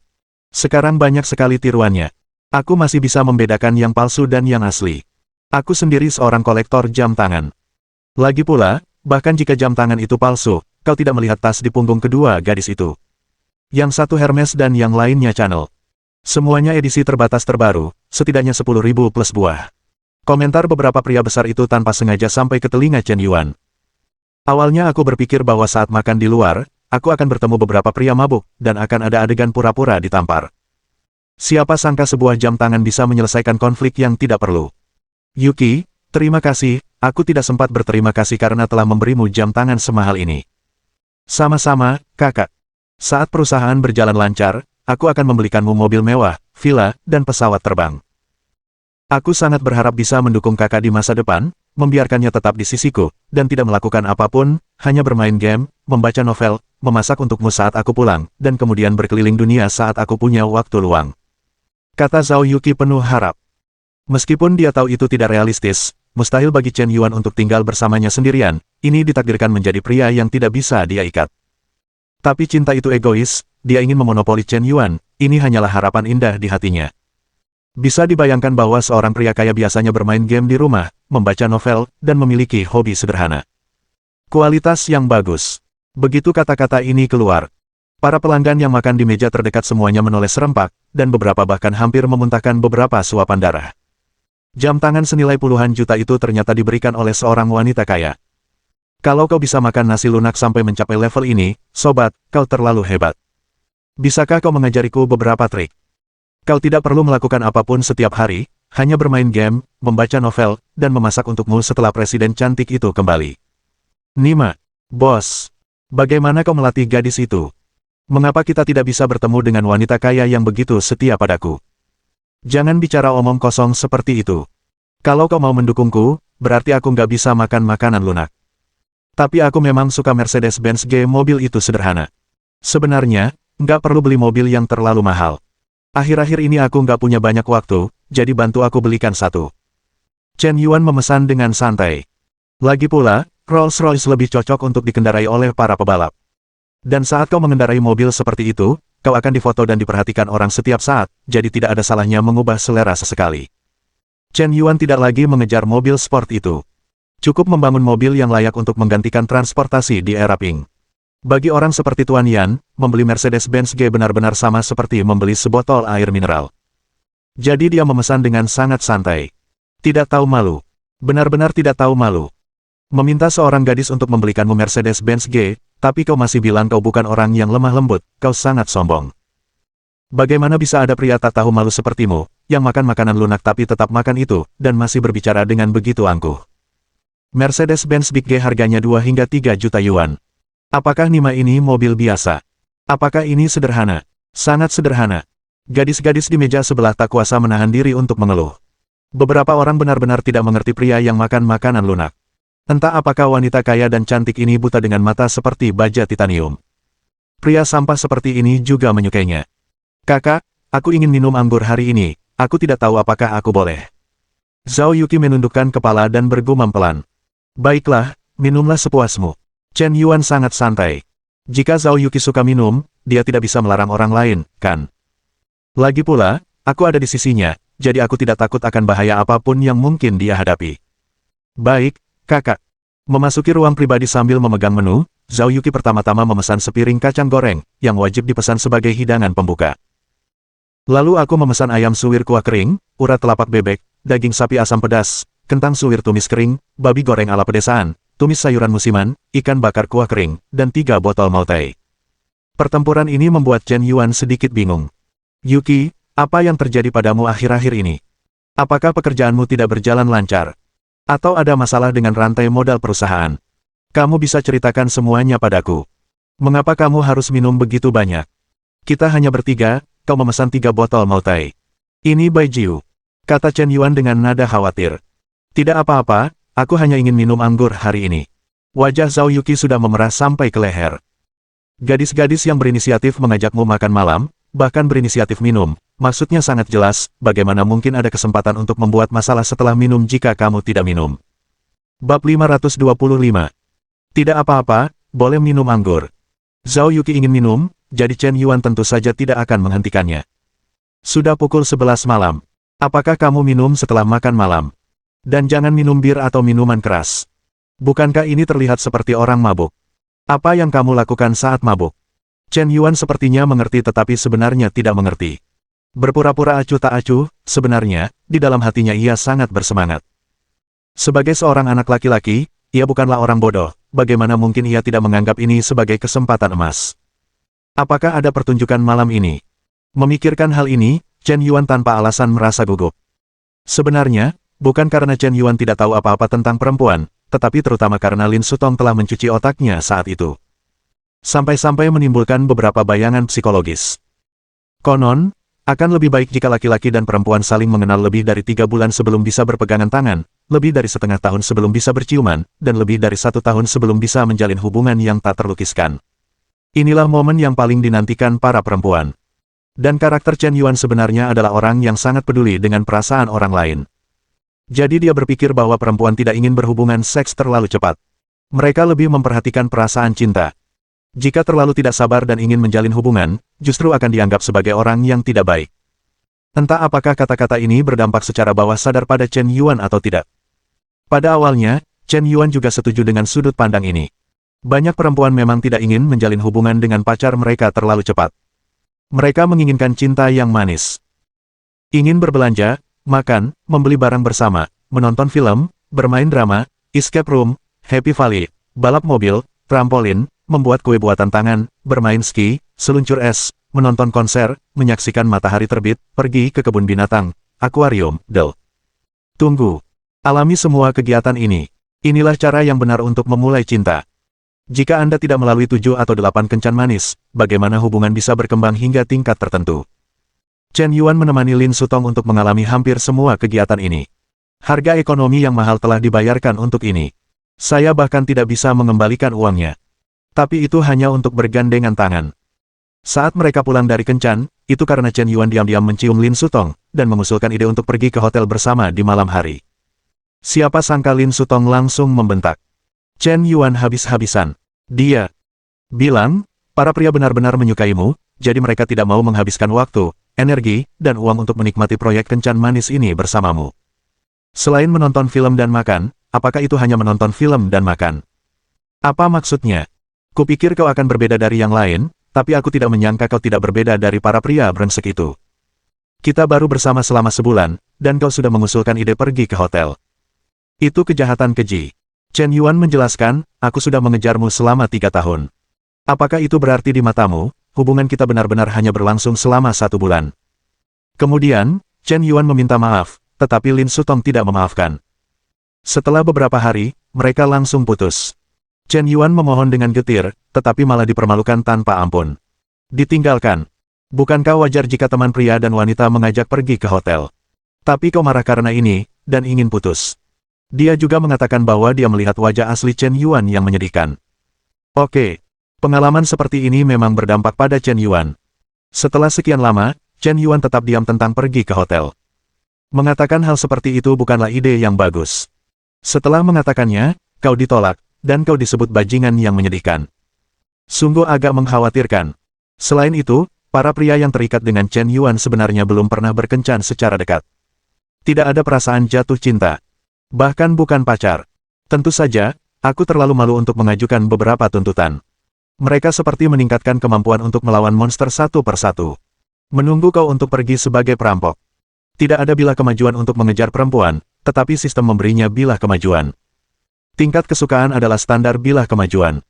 Sekarang banyak sekali tiruannya. Aku masih bisa membedakan yang palsu dan yang asli. Aku sendiri seorang kolektor jam tangan. Lagi pula, bahkan jika jam tangan itu palsu, kau tidak melihat tas di punggung kedua gadis itu. Yang satu Hermes dan yang lainnya Chanel. Semuanya edisi terbatas terbaru, setidaknya 10.000 plus buah. Komentar beberapa pria besar itu tanpa sengaja sampai ke telinga Chen Yuan. Awalnya aku berpikir bahwa saat makan di luar, aku akan bertemu beberapa pria mabuk, dan akan ada adegan pura-pura ditampar. Siapa sangka sebuah jam tangan bisa menyelesaikan konflik yang tidak perlu. Yuki, terima kasih, aku tidak sempat berterima kasih karena telah memberimu jam tangan semahal ini. Sama-sama, kakak. Saat perusahaan berjalan lancar, aku akan membelikanmu mobil mewah, villa, dan pesawat terbang. Aku sangat berharap bisa mendukung kakak di masa depan, membiarkannya tetap di sisiku, dan tidak melakukan apapun, hanya bermain game, membaca novel, memasak untukmu saat aku pulang, dan kemudian berkeliling dunia saat aku punya waktu luang. Kata Zhao Yuki penuh harap. Meskipun dia tahu itu tidak realistis, mustahil bagi Chen Yuan untuk tinggal bersamanya sendirian, ini ditakdirkan menjadi pria yang tidak bisa dia ikat. Tapi cinta itu egois, dia ingin memonopoli Chen Yuan, ini hanyalah harapan indah di hatinya. Bisa dibayangkan bahwa seorang pria kaya biasanya bermain game di rumah, membaca novel, dan memiliki hobi sederhana. Kualitas yang bagus. Begitu kata-kata ini keluar, para pelanggan yang makan di meja terdekat semuanya menoleh serempak, dan beberapa bahkan hampir memuntahkan beberapa suapan darah. Jam tangan senilai puluhan juta itu ternyata diberikan oleh seorang wanita kaya. Kalau kau bisa makan nasi lunak sampai mencapai level ini, sobat, kau terlalu hebat. Bisakah kau mengajariku beberapa trik? Kau tidak perlu melakukan apapun setiap hari, hanya bermain game, membaca novel, dan memasak untukmu setelah presiden cantik itu kembali. Nima, bos, bagaimana kau melatih gadis itu? Mengapa kita tidak bisa bertemu dengan wanita kaya yang begitu setia padaku? Jangan bicara omong kosong seperti itu. Kalau kau mau mendukungku, berarti aku nggak bisa makan makanan lunak. Tapi aku memang suka Mercedes-Benz G, mobil itu sederhana. Sebenarnya, nggak perlu beli mobil yang terlalu mahal. Akhir-akhir ini aku nggak punya banyak waktu, jadi bantu aku belikan satu. Chen Yuan memesan dengan santai. Lagi pula, Rolls-Royce lebih cocok untuk dikendarai oleh para pebalap. Dan saat kau mengendarai mobil seperti itu, kau akan difoto dan diperhatikan orang setiap saat, jadi tidak ada salahnya mengubah selera sesekali. Chen Yuan tidak lagi mengejar mobil sport itu. Cukup membangun mobil yang layak untuk menggantikan transportasi di era Pink. Bagi orang seperti Tuan Yan, membeli Mercedes-Benz G benar-benar sama seperti membeli sebotol air mineral. Jadi dia memesan dengan sangat santai. Tidak tahu malu. Benar-benar tidak tahu malu. Meminta seorang gadis untuk membelikanmu Mercedes-Benz G, tapi kau masih bilang kau bukan orang yang lemah lembut, kau sangat sombong. Bagaimana bisa ada pria tak tahu malu sepertimu, yang makan makanan lunak tapi tetap makan itu, dan masih berbicara dengan begitu angkuh? Mercedes-Benz Big G harganya 2 hingga 3 juta yuan. Apakah Nima ini mobil biasa? Apakah ini sederhana? Sangat sederhana. Gadis-gadis di meja sebelah tak kuasa menahan diri untuk mengeluh. Beberapa orang benar-benar tidak mengerti pria yang makan makanan lunak. Entah apakah wanita kaya dan cantik ini buta dengan mata seperti baja titanium. Pria sampah seperti ini juga menyukainya. Kakak, aku ingin minum anggur hari ini, aku tidak tahu apakah aku boleh. Zhao Yuki menundukkan kepala dan bergumam pelan. Baiklah, minumlah sepuasmu. Chen Yuan sangat santai. Jika Zhao Yuki suka minum, dia tidak bisa melarang orang lain, kan? Lagi pula, aku ada di sisinya, jadi aku tidak takut akan bahaya apapun yang mungkin dia hadapi. Baik, kakak. Memasuki ruang pribadi sambil memegang menu, Zhao Yuki pertama-tama memesan sepiring kacang goreng, yang wajib dipesan sebagai hidangan pembuka. Lalu aku memesan ayam suwir kuah kering, urat telapak bebek, daging sapi asam pedas, kentang suwir tumis kering, babi goreng ala pedesaan, tumis sayuran musiman, ikan bakar kuah kering, dan 3 botol Maltai. Pertempuran ini membuat Chen Yuan sedikit bingung. Yuki, apa yang terjadi padamu akhir-akhir ini? Apakah pekerjaanmu tidak berjalan lancar? Atau ada masalah dengan rantai modal perusahaan? Kamu bisa ceritakan semuanya padaku. Mengapa kamu harus minum begitu banyak? Kita hanya bertiga, kau memesan 3 botol Moutai. Ini Bai Jiu, kata Chen Yuan dengan nada khawatir. Tidak apa-apa, aku hanya ingin minum anggur hari ini. Wajah Zhao Yuki sudah memerah sampai ke leher. Gadis-gadis yang berinisiatif mengajakmu makan malam, bahkan berinisiatif minum, maksudnya sangat jelas, bagaimana mungkin ada kesempatan untuk membuat masalah setelah minum jika kamu tidak minum. Bab 525. Tidak apa-apa, boleh minum anggur. Zhao Yuki ingin minum, jadi Chen Yuan tentu saja tidak akan menghentikannya. Sudah pukul 11 malam. Apakah kamu minum setelah makan malam? Dan jangan minum bir atau minuman keras. Bukankah ini terlihat seperti orang mabuk? Apa yang kamu lakukan saat mabuk? Chen Yuan sepertinya mengerti tetapi sebenarnya tidak mengerti. Berpura-pura acuh tak acuh, sebenarnya, di dalam hatinya ia sangat bersemangat. Sebagai seorang anak laki-laki, ia bukanlah orang bodoh, bagaimana mungkin ia tidak menganggap ini sebagai kesempatan emas? Apakah ada pertunjukan malam ini? Memikirkan hal ini, Chen Yuan tanpa alasan merasa gugup. Sebenarnya, bukan karena Chen Yuan tidak tahu apa-apa tentang perempuan, tetapi terutama karena Lin Sutong telah mencuci otaknya saat itu. Sampai-sampai menimbulkan beberapa bayangan psikologis. Konon, akan lebih baik jika laki-laki dan perempuan saling mengenal lebih dari 3 bulan sebelum bisa berpegangan tangan, lebih dari setengah tahun sebelum bisa berciuman, dan lebih dari 1 tahun sebelum bisa menjalin hubungan yang tak terlukiskan. Inilah momen yang paling dinantikan para perempuan. Dan karakter Chen Yuan sebenarnya adalah orang yang sangat peduli dengan perasaan orang lain. Jadi dia berpikir bahwa perempuan tidak ingin berhubungan seks terlalu cepat. Mereka lebih memperhatikan perasaan cinta. Jika terlalu tidak sabar dan ingin menjalin hubungan, justru akan dianggap sebagai orang yang tidak baik. Entah apakah kata-kata ini berdampak secara bawah sadar pada Chen Yuan atau tidak. Pada awalnya, Chen Yuan juga setuju dengan sudut pandang ini. Banyak perempuan memang tidak ingin menjalin hubungan dengan pacar mereka terlalu cepat. Mereka menginginkan cinta yang manis. Ingin berbelanja, makan, membeli barang bersama, menonton film, bermain drama, escape room, happy valley, balap mobil, trampolin, membuat kue buatan tangan, bermain ski, seluncur es, menonton konser, menyaksikan matahari terbit, pergi ke kebun binatang, akuarium, Tunggu. Alami semua kegiatan ini. Inilah cara yang benar untuk memulai cinta. Jika Anda tidak melalui 7 atau 8 kencan manis, bagaimana hubungan bisa berkembang hingga tingkat tertentu? Chen Yuan menemani Lin Sutong untuk mengalami hampir semua kegiatan ini. Harga ekonomi yang mahal telah dibayarkan untuk ini. Saya bahkan tidak bisa mengembalikan uangnya. Tapi itu hanya untuk bergandengan tangan. Saat mereka pulang dari kencan, itu karena Chen Yuan diam-diam mencium Lin Sutong, dan mengusulkan ide untuk pergi ke hotel bersama di malam hari. Siapa sangka Lin Sutong langsung membentak. Chen Yuan habis-habisan. Dia bilang, para pria benar-benar menyukaimu, jadi mereka tidak mau menghabiskan waktu, energi, dan uang untuk menikmati proyek kencan manis ini bersamamu. Selain menonton film dan makan, apakah itu hanya menonton film dan makan? Apa maksudnya? Kupikir kau akan berbeda dari yang lain, tapi aku tidak menyangka kau tidak berbeda dari para pria brengsek itu. Kita baru bersama selama sebulan, dan kau sudah mengusulkan ide pergi ke hotel. Itu kejahatan keji. Chen Yuan menjelaskan, aku sudah mengejarmu selama 3 tahun. Apakah itu berarti di matamu, hubungan kita benar-benar hanya berlangsung selama 1 bulan? Kemudian, Chen Yuan meminta maaf, tetapi Lin Sutong tidak memaafkan. Setelah beberapa hari, mereka langsung putus. Chen Yuan memohon dengan getir, tetapi malah dipermalukan tanpa ampun. Ditinggalkan. Bukankah wajar jika teman pria dan wanita mengajak pergi ke hotel? Tapi kau marah karena ini, dan ingin putus. Dia juga mengatakan bahwa dia melihat wajah asli Chen Yuan yang menyedihkan. Oke, pengalaman seperti ini memang berdampak pada Chen Yuan. Setelah sekian lama, Chen Yuan tetap diam tentang pergi ke hotel. Mengatakan hal seperti itu bukanlah ide yang bagus. Setelah mengatakannya, kau ditolak, dan kau disebut bajingan yang menyedihkan. Sungguh agak mengkhawatirkan. Selain itu, para pria yang terikat dengan Chen Yuan sebenarnya belum pernah berkencan secara dekat. Tidak ada perasaan jatuh cinta. Bahkan bukan pacar. Tentu saja, aku terlalu malu untuk mengajukan beberapa tuntutan. Mereka seperti meningkatkan kemampuan untuk melawan monster satu persatu. Menunggu kau untuk pergi sebagai perampok. Tidak ada bilah kemajuan untuk mengejar perempuan, tetapi sistem memberinya bilah kemajuan. Tingkat kesukaan adalah standar bilah kemajuan.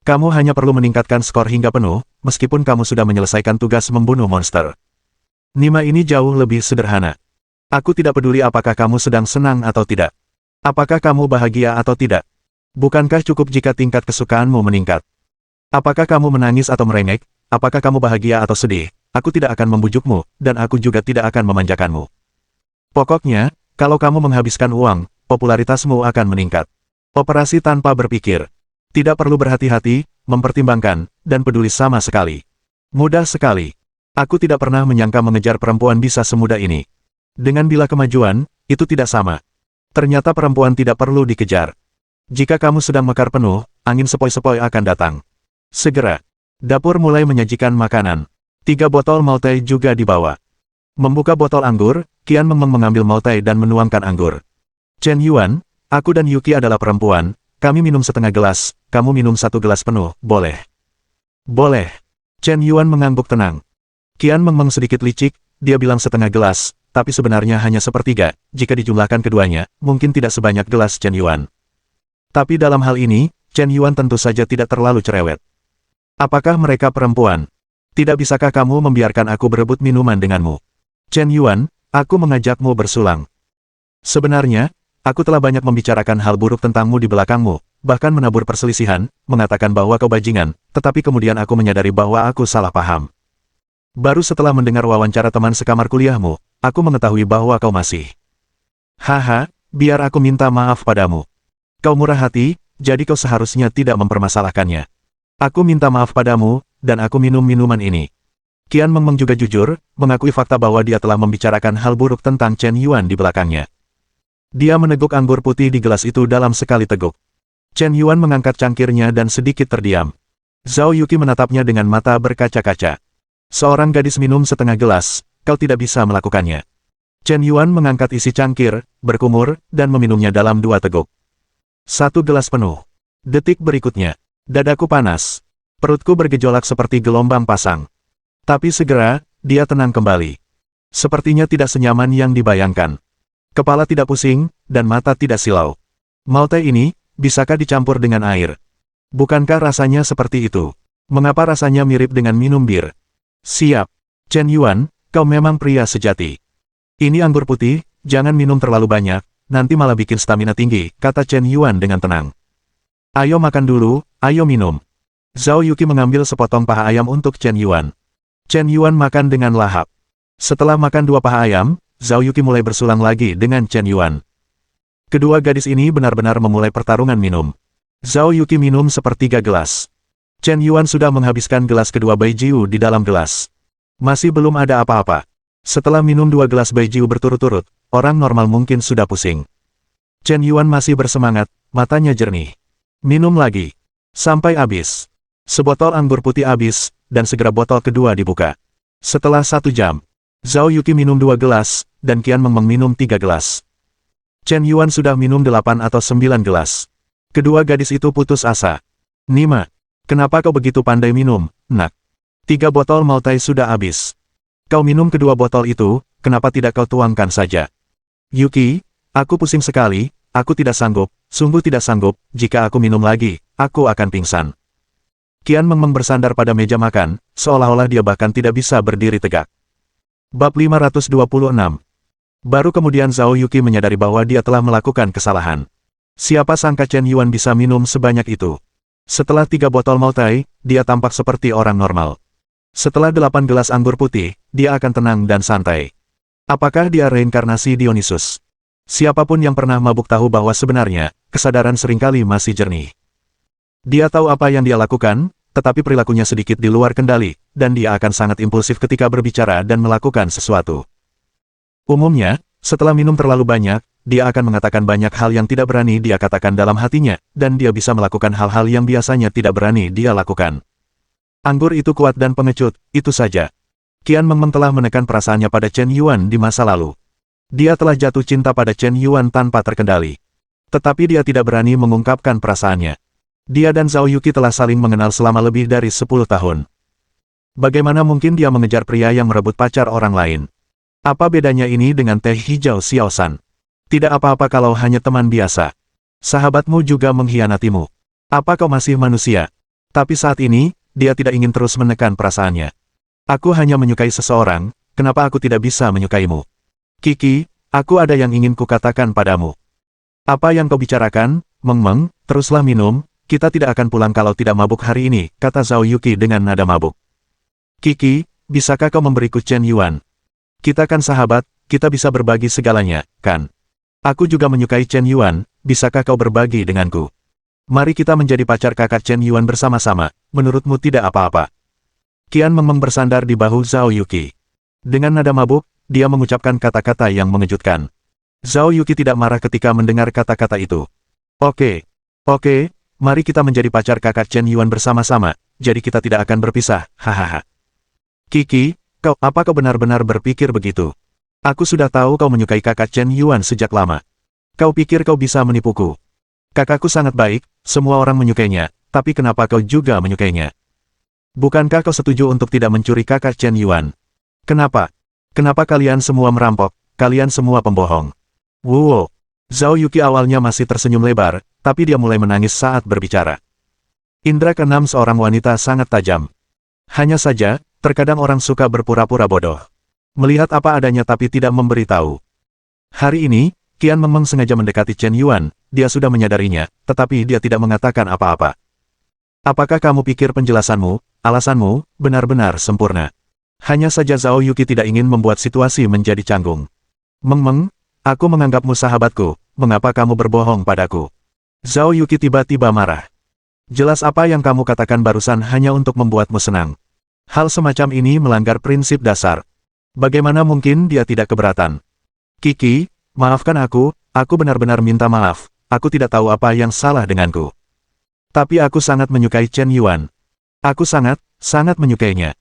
Kamu hanya perlu meningkatkan skor hingga penuh, meskipun kamu sudah menyelesaikan tugas membunuh monster. Nima ini jauh lebih sederhana. Aku tidak peduli apakah kamu sedang senang atau tidak. Apakah kamu bahagia atau tidak. Bukankah cukup jika tingkat kesukaanmu meningkat? Apakah kamu menangis atau merengek? Apakah kamu bahagia atau sedih? Aku tidak akan membujukmu, dan aku juga tidak akan memanjakanmu. Pokoknya, kalau kamu menghabiskan uang, popularitasmu akan meningkat. Operasi tanpa berpikir. Tidak perlu berhati-hati, mempertimbangkan, dan peduli sama sekali. Mudah sekali. Aku tidak pernah menyangka mengejar perempuan bisa semudah ini. Dengan bila kemajuan, itu tidak sama. Ternyata perempuan tidak perlu dikejar. Jika kamu sedang mekar penuh, angin sepoi-sepoi akan datang. Segera. Dapur mulai menyajikan makanan. 3 botol Maltai juga dibawa. Membuka botol anggur, Qian Mengmeng mengambil Maltai dan menuangkan anggur. Chen Yuan, aku dan Yuki adalah perempuan, kami minum setengah gelas, kamu minum 1 gelas penuh, boleh? Boleh. Chen Yuan mengangguk tenang. Qian Mengmeng sedikit licik, dia bilang setengah gelas, tapi sebenarnya hanya sepertiga, jika dijumlahkan keduanya, mungkin tidak sebanyak gelas Chen Yuan. Tapi dalam hal ini, Chen Yuan tentu saja tidak terlalu cerewet. Apakah mereka perempuan? Tidak bisakah kamu membiarkan aku berebut minuman denganmu? Chen Yuan, aku mengajakmu bersulang. Sebenarnya, aku telah banyak membicarakan hal buruk tentangmu di belakangmu, bahkan menabur perselisihan, mengatakan bahwa kau bajingan, tetapi kemudian aku menyadari bahwa aku salah paham. Baru setelah mendengar wawancara teman sekamar kuliahmu, aku mengetahui bahwa kau masih. Haha, biar aku minta maaf padamu. Kau murah hati, jadi kau seharusnya tidak mempermasalahkannya. Aku minta maaf padamu, dan aku minum minuman ini. Qian Mengmeng juga jujur, mengakui fakta bahwa dia telah membicarakan hal buruk tentang Chen Yuan di belakangnya. Dia meneguk anggur putih di gelas itu dalam sekali teguk. Chen Yuan mengangkat cangkirnya dan sedikit terdiam. Zhao Yuki menatapnya dengan mata berkaca-kaca. Seorang gadis minum setengah gelas, kau tidak bisa melakukannya. Chen Yuan mengangkat isi cangkir, berkumur, dan meminumnya dalam 2 teguk. 1 gelas penuh. Detik berikutnya, dadaku panas. Perutku bergejolak seperti gelombang pasang. Tapi segera, dia tenang kembali. Sepertinya tidak senyaman yang dibayangkan. Kepala tidak pusing, dan mata tidak silau. Maltai ini, bisakah dicampur dengan air? Bukankah rasanya seperti itu? Mengapa rasanya mirip dengan minum bir? Siap. Chen Yuan, kau memang pria sejati. Ini anggur putih, jangan minum terlalu banyak, nanti malah bikin stamina tinggi, kata Chen Yuan dengan tenang. Ayo makan dulu, ayo minum. Zhao Yuki mengambil sepotong paha ayam untuk Chen Yuan. Chen Yuan makan dengan lahap. Setelah makan 2 paha ayam, Zhao Yuki mulai bersulang lagi dengan Chen Yuan. Kedua gadis ini benar-benar memulai pertarungan minum. Zhao Yuki minum sepertiga gelas. Chen Yuan sudah menghabiskan gelas kedua baijiu di dalam gelas. Masih belum ada apa-apa. Setelah minum 2 gelas baijiu berturut-turut, orang normal mungkin sudah pusing. Chen Yuan masih bersemangat, matanya jernih. Minum lagi. Sampai habis. Sebotol anggur putih habis, dan segera botol kedua dibuka. Setelah 1 jam, Zhao Yuki minum 2 gelas, dan Qian Mengmeng minum 3 gelas. Chen Yuan sudah minum 8 atau 9 gelas. Kedua gadis itu putus asa. Nima, kenapa kau begitu pandai minum, nak? 3 botol Maltai sudah habis. Kau minum kedua botol itu, kenapa tidak kau tuangkan saja? Yuki, aku pusing sekali, aku tidak sanggup, sungguh tidak sanggup, jika aku minum lagi, aku akan pingsan. Qian Mengmeng bersandar pada meja makan, seolah-olah dia bahkan tidak bisa berdiri tegak. Bab 526. Baru kemudian Zhao Yuki menyadari bahwa dia telah melakukan kesalahan. Siapa sangka Chen Yuan bisa minum sebanyak itu. Setelah 3 botol Maltai, dia tampak seperti orang normal. Setelah 8 gelas anggur putih, dia akan tenang dan santai. Apakah dia reinkarnasi Dionysus? Siapapun yang pernah mabuk tahu bahwa sebenarnya, kesadaran seringkali masih jernih. Dia tahu apa yang dia lakukan, tetapi perilakunya sedikit di luar kendali, dan dia akan sangat impulsif ketika berbicara dan melakukan sesuatu. Umumnya, setelah minum terlalu banyak, dia akan mengatakan banyak hal yang tidak berani dia katakan dalam hatinya, dan dia bisa melakukan hal-hal yang biasanya tidak berani dia lakukan. Anggur itu kuat dan pengecut, itu saja. Qian Mengmeng telah menekan perasaannya pada Chen Yuan di masa lalu. Dia telah jatuh cinta pada Chen Yuan tanpa terkendali. Tetapi dia tidak berani mengungkapkan perasaannya. Dia dan Zhao Yuki telah saling mengenal selama lebih dari 10 tahun. Bagaimana mungkin dia mengejar pria yang merebut pacar orang lain? Apa bedanya ini dengan teh hijau Xiaoshan? Tidak apa-apa kalau hanya teman biasa. Sahabatmu juga mengkhianatimu. Apa kau masih manusia? Tapi saat ini, dia tidak ingin terus menekan perasaannya. Aku hanya menyukai seseorang, kenapa aku tidak bisa menyukaimu? Kiki, aku ada yang ingin kukatakan padamu. Apa yang kau bicarakan, Meng, teruslah minum, kita tidak akan pulang kalau tidak mabuk hari ini, kata Zhao Yuqi dengan nada mabuk. Kiki, bisakah kau memberiku Chen Yuan? Kita kan sahabat, kita bisa berbagi segalanya, kan? Aku juga menyukai Chen Yuan, bisakah kau berbagi denganku? Mari kita menjadi pacar kakak Chen Yuan bersama-sama, menurutmu tidak apa-apa? Qian Meng bersandar di bahu Zhao Yuqi. Dengan nada mabuk, dia mengucapkan kata-kata yang mengejutkan. Zhao Yuqi tidak marah ketika mendengar kata-kata itu. Oke, mari kita menjadi pacar kakak Chen Yuan bersama-sama, jadi kita tidak akan berpisah, hahaha. Kiki, apa kau benar-benar berpikir begitu? Aku sudah tahu kau menyukai kakak Chen Yuan sejak lama. Kau pikir kau bisa menipuku? Kakakku sangat baik, semua orang menyukainya, tapi kenapa kau juga menyukainya? Bukankah kau setuju untuk tidak mencuri kakak Chen Yuan? Kenapa? Kenapa kalian semua merampok? Kalian semua pembohong. Wow. Zhao Yuqi awalnya masih tersenyum lebar, tapi dia mulai menangis saat berbicara. Indra keenam seorang wanita sangat tajam. Hanya saja, terkadang orang suka berpura-pura bodoh. Melihat apa adanya tapi tidak memberitahu. Hari ini, Qian Meng sengaja mendekati Chen Yuan, dia sudah menyadarinya, tetapi dia tidak mengatakan apa-apa. Apakah kamu pikir penjelasanmu, alasanmu, benar-benar sempurna? Hanya saja Zhao Yuqi tidak ingin membuat situasi menjadi canggung. Meng, aku menganggapmu sahabatku, mengapa kamu berbohong padaku? Zhao Yuqi tiba-tiba marah. Jelas apa yang kamu katakan barusan hanya untuk membuatmu senang. Hal semacam ini melanggar prinsip dasar. Bagaimana mungkin dia tidak keberatan? Kiki, maafkan aku benar-benar minta maaf, aku tidak tahu apa yang salah denganku. Tapi aku sangat menyukai Chen Yuan. Aku sangat menyukainya.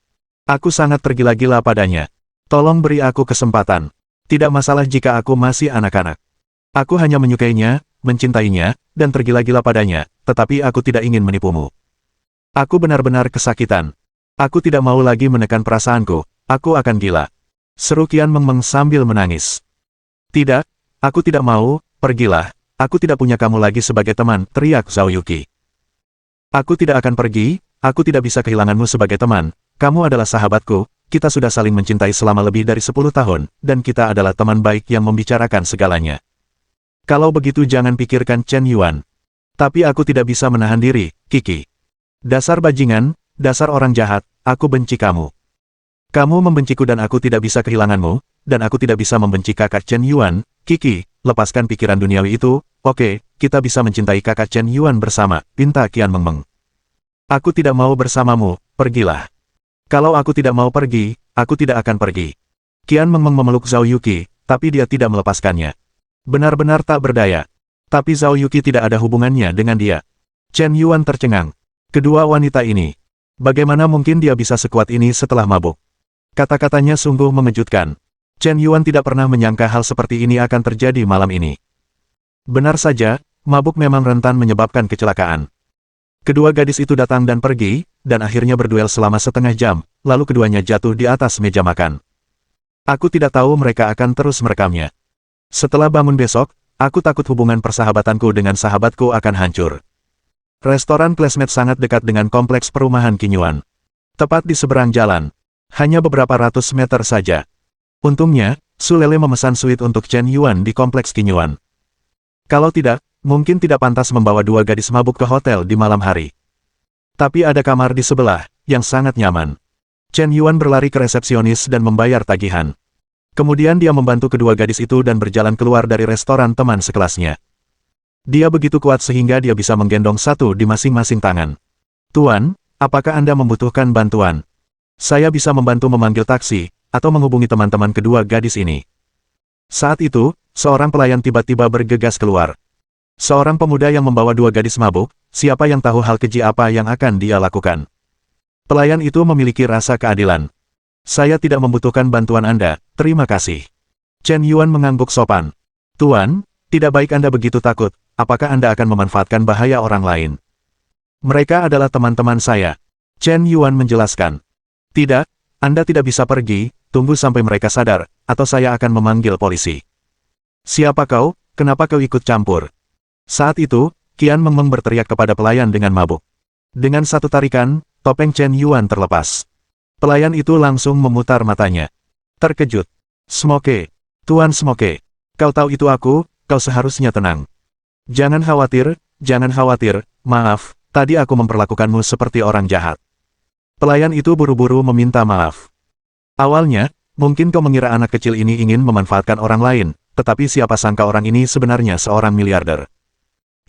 Aku sangat tergila-gila padanya. Tolong beri aku kesempatan. Tidak masalah jika aku masih anak-anak. Aku hanya menyukainya, mencintainya, dan tergila-gila padanya, tetapi aku tidak ingin menipumu. Aku benar-benar kesakitan. Aku tidak mau lagi menekan perasaanku, aku akan gila. Seru Qian Meng sambil menangis. Tidak, aku tidak mau, pergilah, aku tidak punya kamu lagi sebagai teman, teriak Zhao Yuqi. Aku tidak akan pergi, aku tidak bisa kehilanganmu sebagai teman, kamu adalah sahabatku, kita sudah saling mencintai selama lebih dari 10 tahun, dan kita adalah teman baik yang membicarakan segalanya. Kalau begitu jangan pikirkan Chen Yuan. Tapi aku tidak bisa menahan diri, Kiki. Dasar bajingan, dasar orang jahat, aku benci kamu. Kamu membenciku dan aku tidak bisa kehilanganmu, dan aku tidak bisa membenci kakak Chen Yuan, Kiki, lepaskan pikiran duniawi itu, oke, kita bisa mencintai kakak Chen Yuan bersama, pinta Qian Meng. Aku tidak mau bersamamu, pergilah. Kalau aku tidak mau pergi, aku tidak akan pergi. Qian Meng memeluk Zhao Yuqi, tapi dia tidak melepaskannya. Benar-benar tak berdaya. Tapi Zhao Yuqi tidak ada hubungannya dengan dia. Chen Yuan tercengang. Kedua wanita ini. Bagaimana mungkin dia bisa sekuat ini setelah mabuk? Kata-katanya sungguh mengejutkan. Chen Yuan tidak pernah menyangka hal seperti ini akan terjadi malam ini. Benar saja, mabuk memang rentan menyebabkan kecelakaan. Kedua gadis itu datang dan pergi, dan akhirnya berduel selama setengah jam, lalu keduanya jatuh di atas meja makan. Aku tidak tahu mereka akan terus merekamnya. Setelah bangun besok, aku takut hubungan persahabatanku dengan sahabatku akan hancur. Restoran Classmate sangat dekat dengan kompleks perumahan Qin Yuan. Tepat di seberang jalan. Hanya beberapa ratus meter saja. Untungnya, Su Lele memesan suite untuk Chen Yuan di kompleks Qin Yuan. Kalau tidak, mungkin tidak pantas membawa dua gadis mabuk ke hotel di malam hari. Tapi ada kamar di sebelah, yang sangat nyaman. Chen Yuan berlari ke resepsionis dan membayar tagihan. Kemudian dia membantu kedua gadis itu dan berjalan keluar dari restoran teman sekelasnya. Dia begitu kuat sehingga dia bisa menggendong satu di masing-masing tangan. Tuan, apakah Anda membutuhkan bantuan? Saya bisa membantu memanggil taksi, atau menghubungi teman-teman kedua gadis ini. Saat itu, seorang pelayan tiba-tiba bergegas keluar. Seorang pemuda yang membawa dua gadis mabuk, siapa yang tahu hal keji apa yang akan dia lakukan? Pelayan itu memiliki rasa keadilan. Saya tidak membutuhkan bantuan Anda, terima kasih. Chen Yuan mengangguk sopan. Tuan, tidak baik Anda begitu takut, apakah Anda akan memanfaatkan bahaya orang lain? Mereka adalah teman-teman saya. Chen Yuan menjelaskan. Tidak, Anda tidak bisa pergi, tunggu sampai mereka sadar, atau saya akan memanggil polisi. Siapa kau, kenapa kau ikut campur? Saat itu, Qian Meng berteriak kepada pelayan dengan mabuk. Dengan satu tarikan, topeng Chen Yuan terlepas. Pelayan itu langsung memutar matanya. Terkejut. Smoke. Tuan Smoke. Kau tahu itu aku, kau seharusnya tenang. Jangan khawatir, maaf, tadi aku memperlakukanmu seperti orang jahat. Pelayan itu buru-buru meminta maaf. Awalnya, mungkin kau mengira anak kecil ini ingin memanfaatkan orang lain, tetapi siapa sangka orang ini sebenarnya seorang miliarder.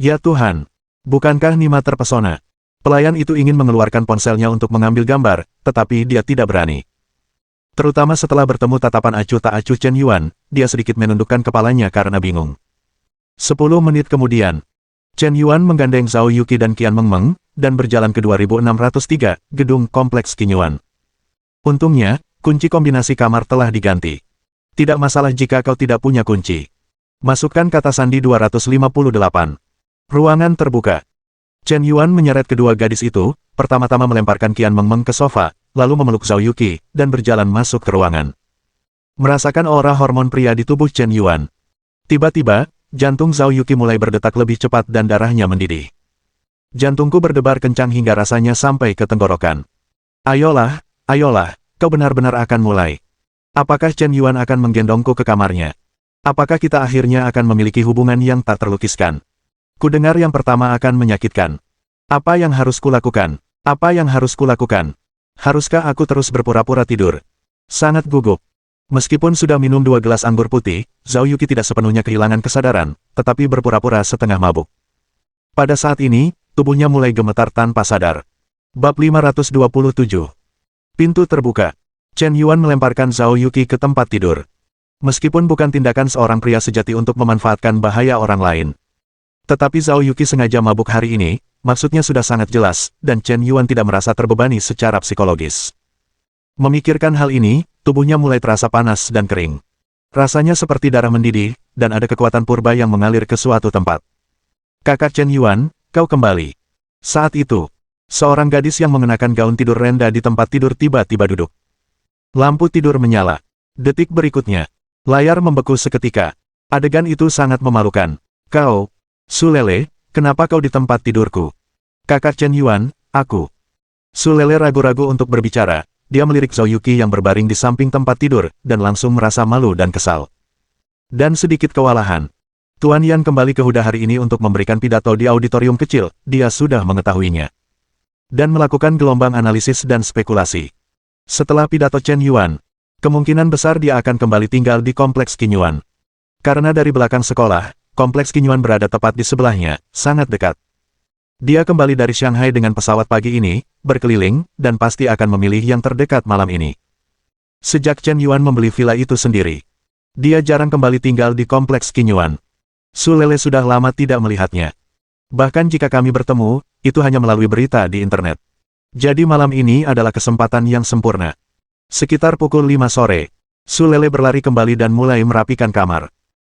Ya Tuhan, bukankah Nima terpesona? Pelayan itu ingin mengeluarkan ponselnya untuk mengambil gambar, tetapi dia tidak berani. Terutama setelah bertemu tatapan acuh tak acuh Chen Yuan, dia sedikit menundukkan kepalanya karena bingung. 10 menit kemudian, Chen Yuan menggandeng Zhao Yuqi dan Qian Mengmeng, dan berjalan ke 2603, gedung kompleks Qin Yuan. Untungnya, kunci kombinasi kamar telah diganti. Tidak masalah jika kau tidak punya kunci. Masukkan kata sandi 258. Ruangan terbuka. Chen Yuan menyeret kedua gadis itu, pertama-tama melemparkan Qian Mengmeng ke sofa, lalu memeluk Zhao Yuqi, dan berjalan masuk ke ruangan. Merasakan aura hormon pria di tubuh Chen Yuan. Tiba-tiba, jantung Zhao Yuqi mulai berdetak lebih cepat dan darahnya mendidih. Jantungku berdebar kencang hingga rasanya sampai ke tenggorokan. Ayolah, kau benar-benar akan mulai. Apakah Chen Yuan akan menggendongku ke kamarnya? Apakah kita akhirnya akan memiliki hubungan yang tak terlukiskan? Kudengar yang pertama akan menyakitkan. Apa yang harus kulakukan? Haruskah aku terus berpura-pura tidur? Sangat gugup. Meskipun sudah minum 2 gelas anggur putih, Zhao Yuqi tidak sepenuhnya kehilangan kesadaran, tetapi berpura-pura setengah mabuk. Pada saat ini, tubuhnya mulai gemetar tanpa sadar. Bab 527. Pintu terbuka. Chen Yuan melemparkan Zhao Yuqi ke tempat tidur. Meskipun bukan tindakan seorang pria sejati untuk memanfaatkan bahaya orang lain. Tetapi Zhao Yuqi sengaja mabuk hari ini, maksudnya sudah sangat jelas, dan Chen Yuan tidak merasa terbebani secara psikologis. Memikirkan hal ini, tubuhnya mulai terasa panas dan kering. Rasanya seperti darah mendidih, dan ada kekuatan purba yang mengalir ke suatu tempat. Kakak Chen Yuan, kau kembali. Saat itu, seorang gadis yang mengenakan gaun tidur rendah di tempat tidur tiba-tiba duduk. Lampu tidur menyala. Detik berikutnya, layar membeku seketika. Adegan itu sangat memalukan. Kau, Sulele, kenapa kau di tempat tidurku? Kakak Chen Yuan, aku. Sulele ragu-ragu untuk berbicara. Dia melirik Zhao Yuqi yang berbaring di samping tempat tidur, dan langsung merasa malu dan kesal. Dan sedikit kewalahan. Tuan Yan kembali ke Huda hari ini untuk memberikan pidato di auditorium kecil, dia sudah mengetahuinya. Dan melakukan gelombang analisis dan spekulasi. Setelah pidato Chen Yuan, kemungkinan besar dia akan kembali tinggal di kompleks Qin Yuan. Karena dari belakang sekolah, kompleks Qin Yuan berada tepat di sebelahnya, sangat dekat. Dia kembali dari Shanghai dengan pesawat pagi ini, berkeliling, dan pasti akan memilih yang terdekat malam ini. Sejak Chen Yuan membeli villa itu sendiri, dia jarang kembali tinggal di kompleks Qin Yuan. Sulele sudah lama tidak melihatnya. Bahkan jika kami bertemu, itu hanya melalui berita di internet. Jadi malam ini adalah kesempatan yang sempurna. Sekitar pukul 5 sore, Sulele berlari kembali dan mulai merapikan kamar.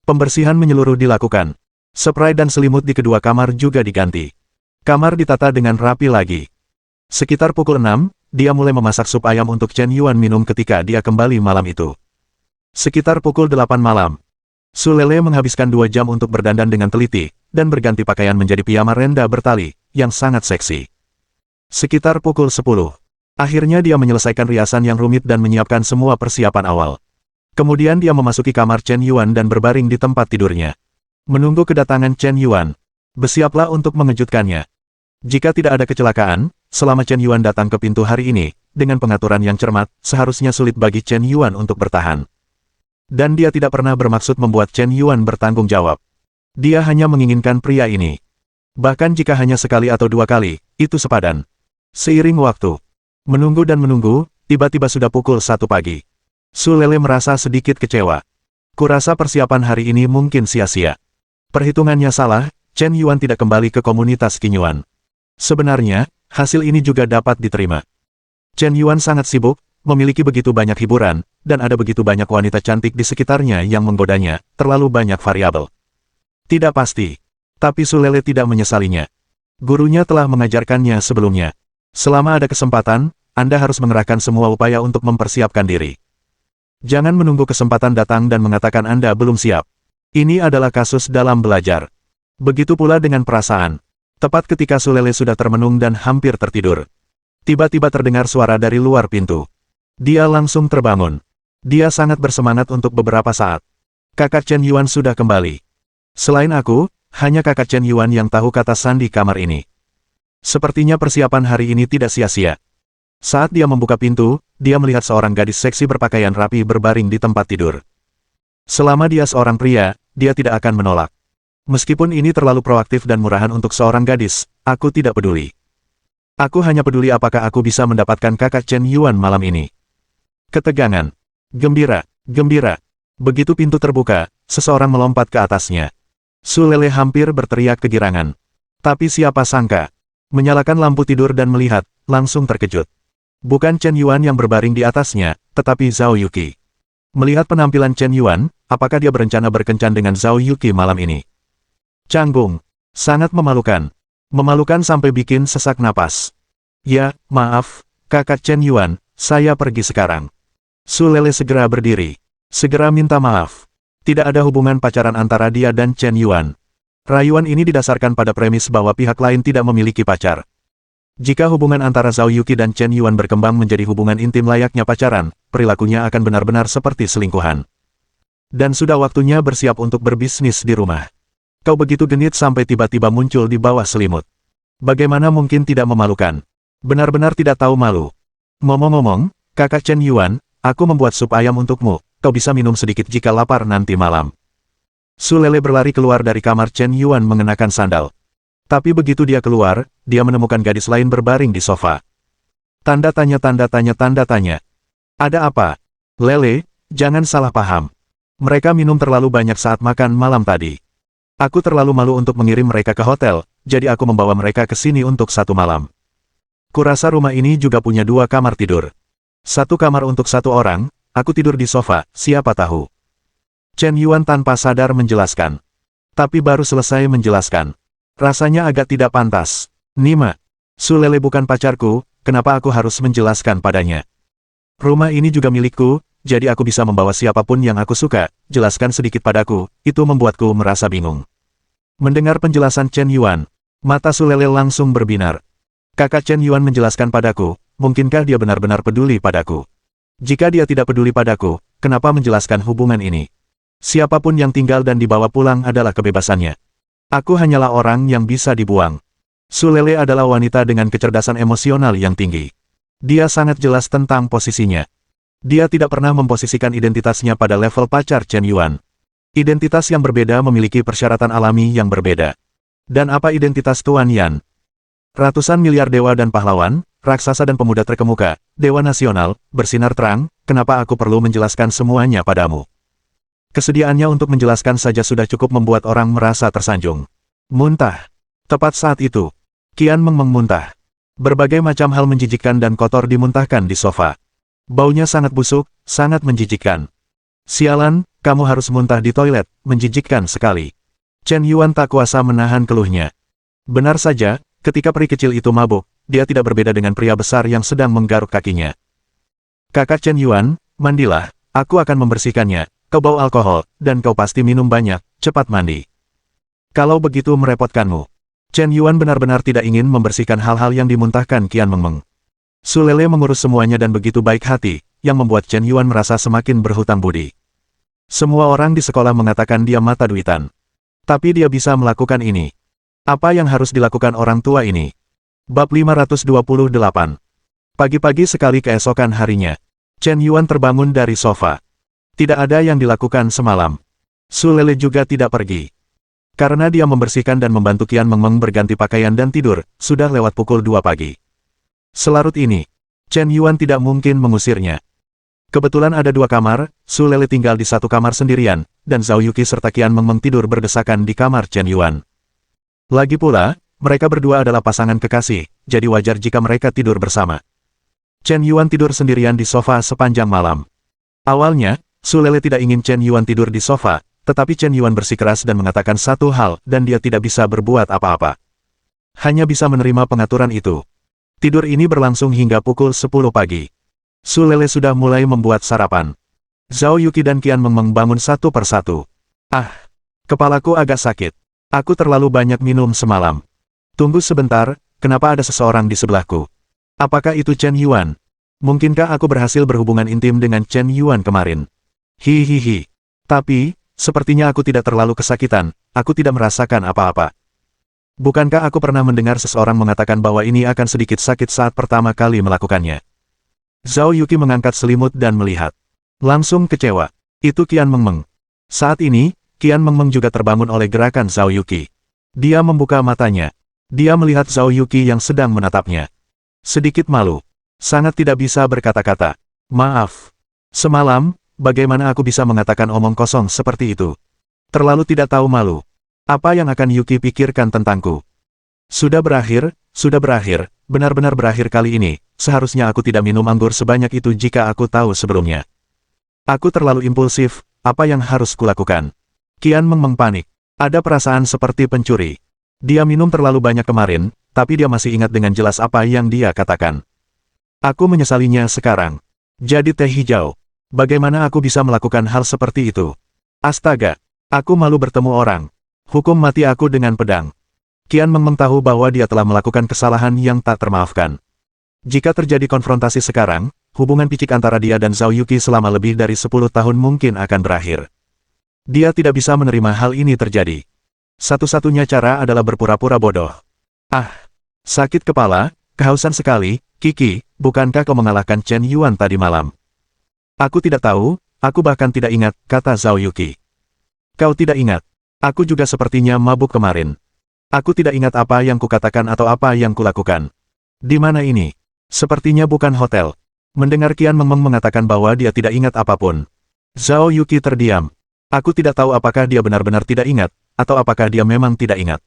Pembersihan menyeluruh dilakukan. Spray dan selimut di kedua kamar juga diganti. Kamar ditata dengan rapi lagi. Sekitar pukul 6, dia mulai memasak sup ayam untuk Chen Yuan minum ketika dia kembali malam itu. Sekitar pukul 8 malam, Sulele menghabiskan 2 jam untuk berdandan dengan teliti, dan berganti pakaian menjadi piyama renda bertali, yang sangat seksi. Sekitar pukul 10, akhirnya dia menyelesaikan riasan yang rumit dan menyiapkan semua persiapan awal. Kemudian dia memasuki kamar Chen Yuan dan berbaring di tempat tidurnya. Menunggu kedatangan Chen Yuan. Bersiaplah untuk mengejutkannya. Jika tidak ada kecelakaan, selama Chen Yuan datang ke pintu hari ini, dengan pengaturan yang cermat, seharusnya sulit bagi Chen Yuan untuk bertahan. Dan dia tidak pernah bermaksud membuat Chen Yuan bertanggung jawab. Dia hanya menginginkan pria ini. Bahkan jika hanya sekali atau 2 kali, itu sepadan. Seiring waktu, menunggu dan menunggu, tiba-tiba sudah pukul 1 pagi. Sulele merasa sedikit kecewa. Kurasa persiapan hari ini mungkin sia-sia. Perhitungannya salah, Chen Yuan tidak kembali ke komunitas Qin Yuan. Sebenarnya, hasil ini juga dapat diterima. Chen Yuan sangat sibuk, memiliki begitu banyak hiburan, dan ada begitu banyak wanita cantik di sekitarnya yang menggodanya, terlalu banyak variabel. Tidak pasti. Tapi Sulele tidak menyesalinya. Gurunya telah mengajarkannya sebelumnya. Selama ada kesempatan, Anda harus mengerahkan semua upaya untuk mempersiapkan diri. Jangan menunggu kesempatan datang dan mengatakan Anda belum siap. Ini adalah kasus dalam belajar. Begitu pula dengan perasaan. Tepat ketika Su Lele sudah termenung dan hampir tertidur, tiba-tiba terdengar suara dari luar pintu. Dia langsung terbangun. Dia sangat bersemangat untuk beberapa saat. Kakak Chen Yuan sudah kembali. Selain aku, hanya kakak Chen Yuan yang tahu kata sandi kamar ini. Sepertinya persiapan hari ini tidak sia-sia. Saat dia membuka pintu, dia melihat seorang gadis seksi berpakaian rapi berbaring di tempat tidur. Selama dia seorang pria, dia tidak akan menolak. Meskipun ini terlalu proaktif dan murahan untuk seorang gadis, aku tidak peduli. Aku hanya peduli apakah aku bisa mendapatkan kakak Chen Yuan malam ini. Ketegangan. Gembira. Gembira. Begitu pintu terbuka, seseorang melompat ke atasnya. Su Lele hampir berteriak kegirangan. Tapi siapa sangka, menyalakan lampu tidur dan melihat, langsung terkejut. Bukan Chen Yuan yang berbaring di atasnya, tetapi Zhao Yuqi. Melihat penampilan Chen Yuan, apakah dia berencana berkencan dengan Zhao Yuqi malam ini? Canggung. Sangat memalukan. Memalukan sampai bikin sesak napas. Ya, maaf, kakak Chen Yuan, saya pergi sekarang. Su Lele segera berdiri. Segera minta maaf. Tidak ada hubungan pacaran antara dia dan Chen Yuan. Rayuan ini didasarkan pada premis bahwa pihak lain tidak memiliki pacar. Jika hubungan antara Zhao Yuqi dan Chen Yuan berkembang menjadi hubungan intim layaknya pacaran, perilakunya akan benar-benar seperti selingkuhan. Dan sudah waktunya bersiap untuk berbisnis di rumah. Kau begitu genit sampai tiba-tiba muncul di bawah selimut. Bagaimana mungkin tidak memalukan? Benar-benar tidak tahu malu. Ngomong-ngomong, kakak Chen Yuan, aku membuat sup ayam untukmu, kau bisa minum sedikit jika lapar nanti malam. Su Lele berlari keluar dari kamar Chen Yuan mengenakan sandal. Tapi begitu dia keluar, dia menemukan gadis lain berbaring di sofa. Tanda tanya tanda tanya tanda tanya. Ada apa? Lele, jangan salah paham. Mereka minum terlalu banyak saat makan malam tadi. Aku terlalu malu untuk mengirim mereka ke hotel, jadi aku membawa mereka ke sini untuk satu malam. Kurasa rumah ini juga punya 2 kamar tidur. 1 kamar untuk 1 orang, aku tidur di sofa, siapa tahu. Chen Yuan tanpa sadar menjelaskan. Tapi baru selesai menjelaskan. Rasanya agak tidak pantas. Nima, Su Lele bukan pacarku, kenapa aku harus menjelaskan padanya? Rumah ini juga milikku, jadi aku bisa membawa siapapun yang aku suka, jelaskan sedikit padaku, itu membuatku merasa bingung. Mendengar penjelasan Chen Yuan, mata Su Lele langsung berbinar. Kakak Chen Yuan menjelaskan padaku, mungkinkah dia benar-benar peduli padaku? Jika dia tidak peduli padaku, kenapa menjelaskan hubungan ini? Siapapun yang tinggal dan dibawa pulang adalah kebebasannya. Aku hanyalah orang yang bisa dibuang. Su Lele adalah wanita dengan kecerdasan emosional yang tinggi. Dia sangat jelas tentang posisinya. Dia tidak pernah memposisikan identitasnya pada level pacar Chen Yuan. Identitas yang berbeda memiliki persyaratan alami yang berbeda. Dan apa identitas Tuan Yan? Ratusan miliar dewa dan pahlawan, raksasa dan pemuda terkemuka, dewa nasional, bersinar terang, kenapa aku perlu menjelaskan semuanya padamu? Kesediaannya untuk menjelaskan saja sudah cukup membuat orang merasa tersanjung. Muntah. Tepat saat itu, Qian Meng muntah. Berbagai macam hal menjijikkan dan kotor dimuntahkan di sofa. Baunya sangat busuk, sangat menjijikkan. Sialan, kamu harus muntah di toilet, menjijikkan sekali. Chen Yuan tak kuasa menahan keluhnya. Benar saja, ketika peri kecil itu mabuk, dia tidak berbeda dengan pria besar yang sedang menggaruk kakinya. Kakak Chen Yuan, mandilah, aku akan membersihkannya, kau bau alkohol, dan kau pasti minum banyak, cepat mandi. Kalau begitu merepotkanmu. Chen Yuan benar-benar tidak ingin membersihkan hal-hal yang dimuntahkan Qian Meng. Su Lele mengurus semuanya dan begitu baik hati, yang membuat Chen Yuan merasa semakin berhutang budi. Semua orang di sekolah mengatakan dia mata duitan. Tapi dia bisa melakukan ini. Apa yang harus dilakukan orang tua ini? Bab 528. Pagi-pagi sekali keesokan harinya, Chen Yuan terbangun dari sofa. Tidak ada yang dilakukan semalam. Su Lele juga tidak pergi. Karena dia membersihkan dan membantu Qian Meng berganti pakaian dan tidur, sudah lewat pukul 2 pagi. Selarut ini, Chen Yuan tidak mungkin mengusirnya. Kebetulan ada 2 kamar, Su Lele tinggal di 1 kamar sendirian, dan Zhao Yuqi serta Qian Meng tidur berdesakan di kamar Chen Yuan. Lagi pula, mereka berdua adalah pasangan kekasih, jadi wajar jika mereka tidur bersama. Chen Yuan tidur sendirian di sofa sepanjang malam. Awalnya, Su Lele tidak ingin Chen Yuan tidur di sofa, tetapi Chen Yuan bersikeras dan mengatakan satu hal, dan dia tidak bisa berbuat apa-apa. Hanya bisa menerima pengaturan itu. Tidur ini berlangsung hingga pukul 10 pagi. Su Lele sudah mulai membuat sarapan. Zhao Yuqi dan Qian Meng bangun satu persatu. Ah, kepalaku agak sakit. Aku terlalu banyak minum semalam. Tunggu sebentar, kenapa ada seseorang di sebelahku? Apakah itu Chen Yuan? Mungkinkah aku berhasil berhubungan intim dengan Chen Yuan kemarin? Hihihi. Tapi, sepertinya aku tidak terlalu kesakitan, aku tidak merasakan apa-apa. Bukankah aku pernah mendengar seseorang mengatakan bahwa ini akan sedikit sakit saat pertama kali melakukannya? Zhao Yuqi mengangkat selimut dan melihat. Langsung kecewa. Itu Qian Mengmeng. Saat ini, Qian Mengmeng juga terbangun oleh gerakan Zhao Yuqi. Dia membuka matanya. Dia melihat Zhao Yuqi yang sedang menatapnya. Sedikit malu. Sangat tidak bisa berkata-kata. Maaf. Semalam, bagaimana aku bisa mengatakan omong kosong seperti itu? Terlalu tidak tahu malu. Apa yang akan Yuki pikirkan tentangku? Sudah berakhir, benar-benar berakhir kali ini. Seharusnya aku tidak minum anggur sebanyak itu jika aku tahu sebelumnya. Aku terlalu impulsif, apa yang harus kulakukan? Qian Mengmeng panik. Ada perasaan seperti pencuri. Dia minum terlalu banyak kemarin, tapi dia masih ingat dengan jelas apa yang dia katakan. Aku menyesalinya sekarang. Jadi teh hijau. Bagaimana aku bisa melakukan hal seperti itu? Astaga, aku malu bertemu orang. Hukum mati aku dengan pedang. Qian Mengmeng tahu bahwa dia telah melakukan kesalahan yang tak termaafkan. Jika terjadi konfrontasi sekarang, hubungan picik antara dia dan Zhao Yuqi selama lebih dari 10 tahun mungkin akan berakhir. Dia tidak bisa menerima hal ini terjadi. Satu-satunya cara adalah berpura-pura bodoh. Ah, sakit kepala, kehausan sekali, Kiki, bukankah kau mengalahkan Chen Yuan tadi malam? Aku tidak tahu, aku bahkan tidak ingat, kata Zhao Yuqi. Kau tidak ingat? Aku juga sepertinya mabuk kemarin. Aku tidak ingat apa yang kukatakan atau apa yang kulakukan. Di mana ini? Sepertinya bukan hotel. Mendengar Qian Mengmeng mengatakan bahwa dia tidak ingat apapun. Zhao Yuqi terdiam. Aku tidak tahu apakah dia benar-benar tidak ingat, atau apakah dia memang tidak ingat.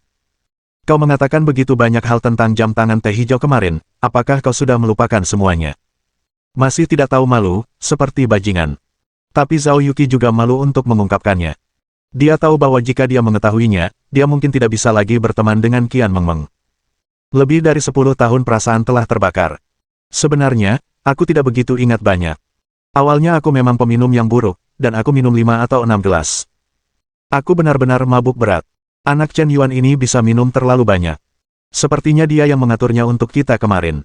Kau mengatakan begitu banyak hal tentang jam tangan teh hijau kemarin, apakah kau sudah melupakan semuanya? Masih tidak tahu malu, seperti bajingan. Tapi Zhao Yuqi juga malu untuk mengungkapkannya. Dia tahu bahwa jika dia mengetahuinya, dia mungkin tidak bisa lagi berteman dengan Qian Mengmeng. Lebih dari 10 tahun perasaan telah terbakar. Sebenarnya, aku tidak begitu ingat banyak. Awalnya aku memang peminum yang buruk, dan aku minum 5 atau 6 gelas. Aku benar-benar mabuk berat. Anak Chen Yuan ini bisa minum terlalu banyak. Sepertinya dia yang mengaturnya untuk kita kemarin.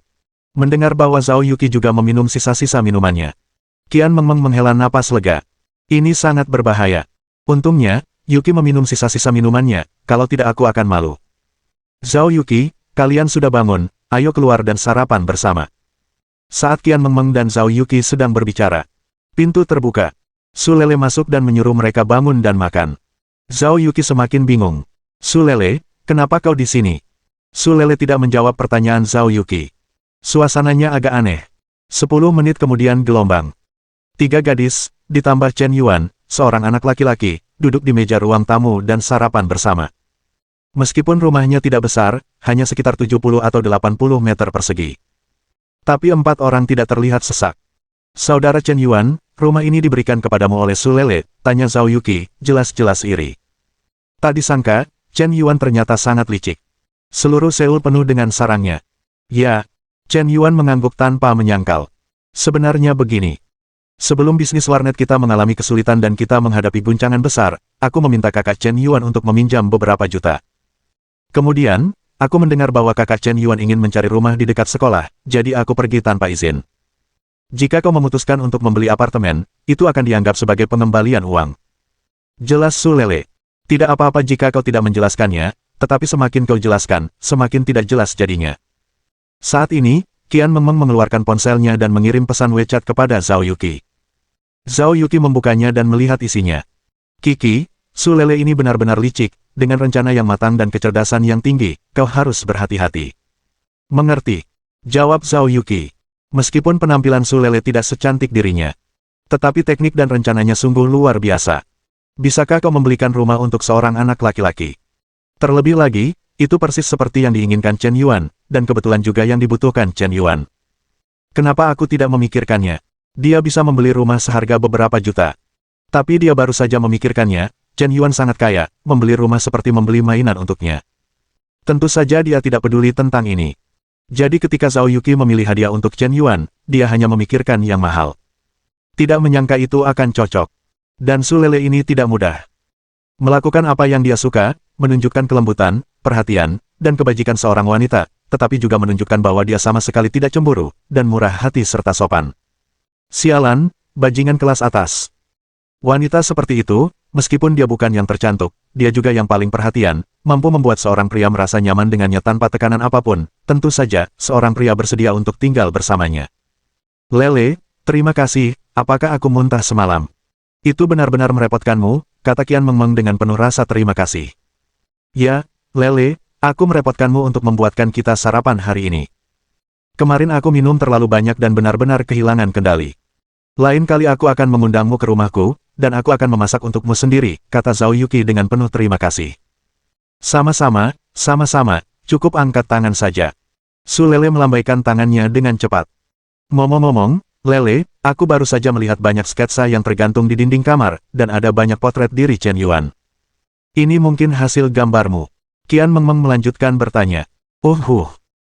Mendengar bahwa Zhao Yuqi juga meminum sisa-sisa minumannya. Qian Mengmeng menghela napas lega. Ini sangat berbahaya. Untungnya, Yuqi meminum sisa-sisa minumannya, kalau tidak aku akan malu. Zhao Yuqi, kalian sudah bangun, ayo keluar dan sarapan bersama. Saat Qian Mengmeng dan Zhao Yuqi sedang berbicara, pintu terbuka. Su Lele masuk dan menyuruh mereka bangun dan makan. Zhao Yuqi semakin bingung. Su Lele, kenapa kau di sini? Su Lele tidak menjawab pertanyaan Zhao Yuqi. Suasananya agak aneh. 10 menit kemudian gelombang. 3 gadis, ditambah Chen Yuan, seorang anak laki-laki, duduk di meja ruang tamu dan sarapan bersama. Meskipun rumahnya tidak besar, hanya sekitar 70 atau 80 meter persegi. Tapi 4 orang tidak terlihat sesak. Saudara Chen Yuan, rumah ini diberikan kepadamu oleh Su Lele, tanya Zhao Yuqi, jelas-jelas iri. Tak disangka, Chen Yuan ternyata sangat licik. Seluruh Seoul penuh dengan sarangnya. Ya, Chen Yuan mengangguk tanpa menyangkal. Sebenarnya begini. Sebelum bisnis warnet kita mengalami kesulitan dan kita menghadapi guncangan besar, aku meminta kakak Chen Yuan untuk meminjam beberapa juta. Kemudian, aku mendengar bahwa kakak Chen Yuan ingin mencari rumah di dekat sekolah, jadi aku pergi tanpa izin. Jika kau memutuskan untuk membeli apartemen, itu akan dianggap sebagai pengembalian uang. Jelas Su Lele. Tidak apa-apa jika kau tidak menjelaskannya, tetapi semakin kau jelaskan, semakin tidak jelas jadinya. Saat ini, Qian Mengmeng mengeluarkan ponselnya dan mengirim pesan WeChat kepada Zhao Yuqi. Zhao Yuqi membukanya dan melihat isinya. Kiki, Su Lele ini benar-benar licik, dengan rencana yang matang dan kecerdasan yang tinggi, kau harus berhati-hati. Mengerti? Jawab Zhao Yuqi. Meskipun penampilan Su Lele tidak secantik dirinya, tetapi teknik dan rencananya sungguh luar biasa. Bisakah kau membelikan rumah untuk seorang anak laki-laki? Terlebih lagi, itu persis seperti yang diinginkan Chen Yuan, dan kebetulan juga yang dibutuhkan Chen Yuan. Kenapa aku tidak memikirkannya? Dia bisa membeli rumah seharga beberapa juta. Tapi dia baru saja memikirkannya, Chen Yuan sangat kaya, membeli rumah seperti membeli mainan untuknya. Tentu saja dia tidak peduli tentang ini. Jadi ketika Zhao Yuqi memilih hadiah untuk Chen Yuan, dia hanya memikirkan yang mahal. Tidak menyangka itu akan cocok. Dan Su Lele ini tidak mudah. Melakukan apa yang dia suka, menunjukkan kelembutan, perhatian, dan kebajikan seorang wanita, tetapi juga menunjukkan bahwa dia sama sekali tidak cemburu, dan murah hati serta sopan. Sialan, bajingan kelas atas. Wanita seperti itu, meskipun dia bukan yang tercantik, dia juga yang paling perhatian, mampu membuat seorang pria merasa nyaman dengannya tanpa tekanan apapun. Tentu saja, seorang pria bersedia untuk tinggal bersamanya. Lele, terima kasih, apakah aku muntah semalam? Itu benar-benar merepotkanmu, kata Qian Mengmeng dengan penuh rasa terima kasih. Ya, Lele, aku merepotkanmu untuk membuatkan kita sarapan hari ini. Kemarin aku minum terlalu banyak dan benar-benar kehilangan kendali. Lain kali aku akan mengundangmu ke rumahku, dan aku akan memasak untukmu sendiri, kata Zhao Yuqi dengan penuh terima kasih. Sama-sama, cukup angkat tangan saja. Su Lele melambaikan tangannya dengan cepat. Ngomong-ngomong, Lele, aku baru saja melihat banyak sketsa yang tergantung di dinding kamar, dan ada banyak potret diri Chen Yuan. Ini mungkin hasil gambarmu. Qian Mengmeng melanjutkan bertanya.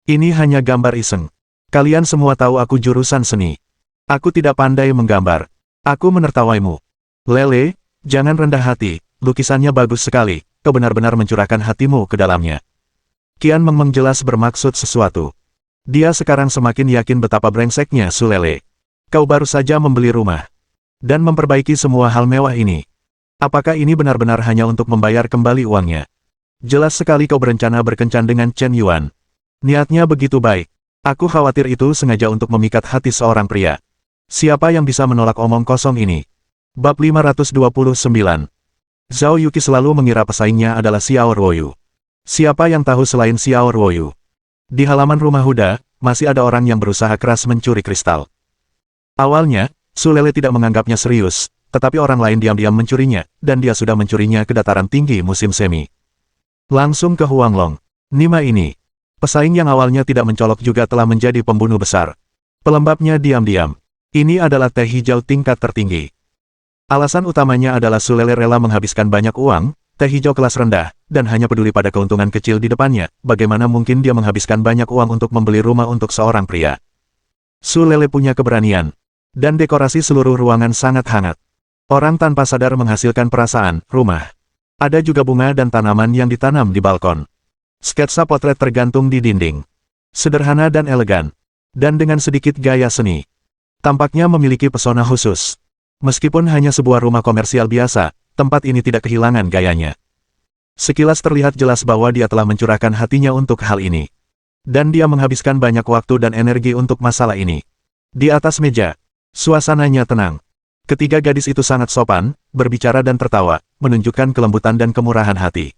Ini hanya gambar iseng. Kalian semua tahu aku jurusan seni. Aku tidak pandai menggambar. Aku menertawaimu. Lele, jangan rendah hati, lukisannya bagus sekali, kau benar-benar mencurahkan hatimu ke dalamnya. Qian Mengmeng jelas bermaksud sesuatu. Dia sekarang semakin yakin betapa brengseknya Su Lele. Kau baru saja membeli rumah. Dan memperbaiki semua hal mewah ini. Apakah ini benar-benar hanya untuk membayar kembali uangnya? Jelas sekali kau berencana berkencan dengan Chen Yuan. Niatnya begitu baik. Aku khawatir itu sengaja untuk memikat hati seorang pria. Siapa yang bisa menolak omong kosong ini? Bab 529. Zhao Yuqi selalu mengira pesaingnya adalah Xiao Ruoyu. Siapa yang tahu selain Xiao Ruoyu? Di halaman rumah Huda, masih ada orang yang berusaha keras mencuri kristal. Awalnya, Su Lele tidak menganggapnya serius, tetapi orang lain diam-diam mencurinya, dan dia sudah mencurinya ke dataran tinggi musim semi. Langsung ke Huanglong. Nima ini. Pesaing yang awalnya tidak mencolok juga telah menjadi pembunuh besar. Pelembabnya diam-diam. Ini adalah teh hijau tingkat tertinggi. Alasan utamanya adalah Su Lele rela menghabiskan banyak uang, teh hijau kelas rendah, dan hanya peduli pada keuntungan kecil di depannya. Bagaimana mungkin dia menghabiskan banyak uang untuk membeli rumah untuk seorang pria? Su Lele punya keberanian. Dan dekorasi seluruh ruangan sangat hangat. Orang tanpa sadar menghasilkan perasaan, rumah. Ada juga bunga dan tanaman yang ditanam di balkon. Sketsa potret tergantung di dinding. Sederhana dan elegan. Dan dengan sedikit gaya seni. Tampaknya memiliki pesona khusus. Meskipun hanya sebuah rumah komersial biasa, tempat ini tidak kehilangan gayanya. Sekilas terlihat jelas bahwa dia telah mencurahkan hatinya untuk hal ini. Dan dia menghabiskan banyak waktu dan energi untuk masalah ini. Di atas meja, suasananya tenang. Ketiga gadis itu sangat sopan, berbicara dan tertawa, menunjukkan kelembutan dan kemurahan hati.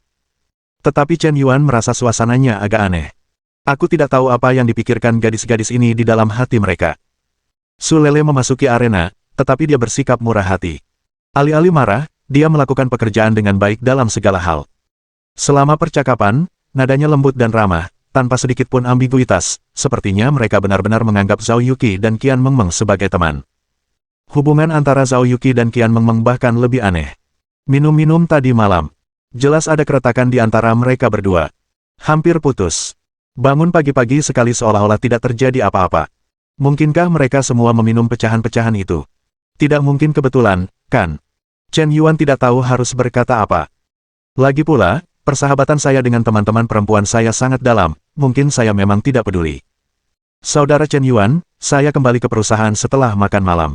Tetapi Chen Yuan merasa suasananya agak aneh. Aku tidak tahu apa yang dipikirkan gadis-gadis ini di dalam hati mereka. Su Lele memasuki arena, tetapi dia bersikap murah hati. Alih-alih marah, dia melakukan pekerjaan dengan baik dalam segala hal. Selama percakapan, nadanya lembut dan ramah, tanpa sedikit pun ambiguitas, sepertinya mereka benar-benar menganggap Zhao Yuqi dan Qian Mengmeng sebagai teman. Hubungan antara Zhao Yuqi dan Qian Mengmeng bahkan lebih aneh. Minum-minum tadi malam. Jelas ada keretakan di antara mereka berdua. Hampir putus. Bangun pagi-pagi sekali seolah-olah tidak terjadi apa-apa. Mungkinkah mereka semua meminum pecahan-pecahan itu? Tidak mungkin kebetulan, kan? Chen Yuan tidak tahu harus berkata apa. Lagi pula, persahabatan saya dengan teman-teman perempuan saya sangat dalam, mungkin saya memang tidak peduli. Saudara Chen Yuan, saya kembali ke perusahaan setelah makan malam.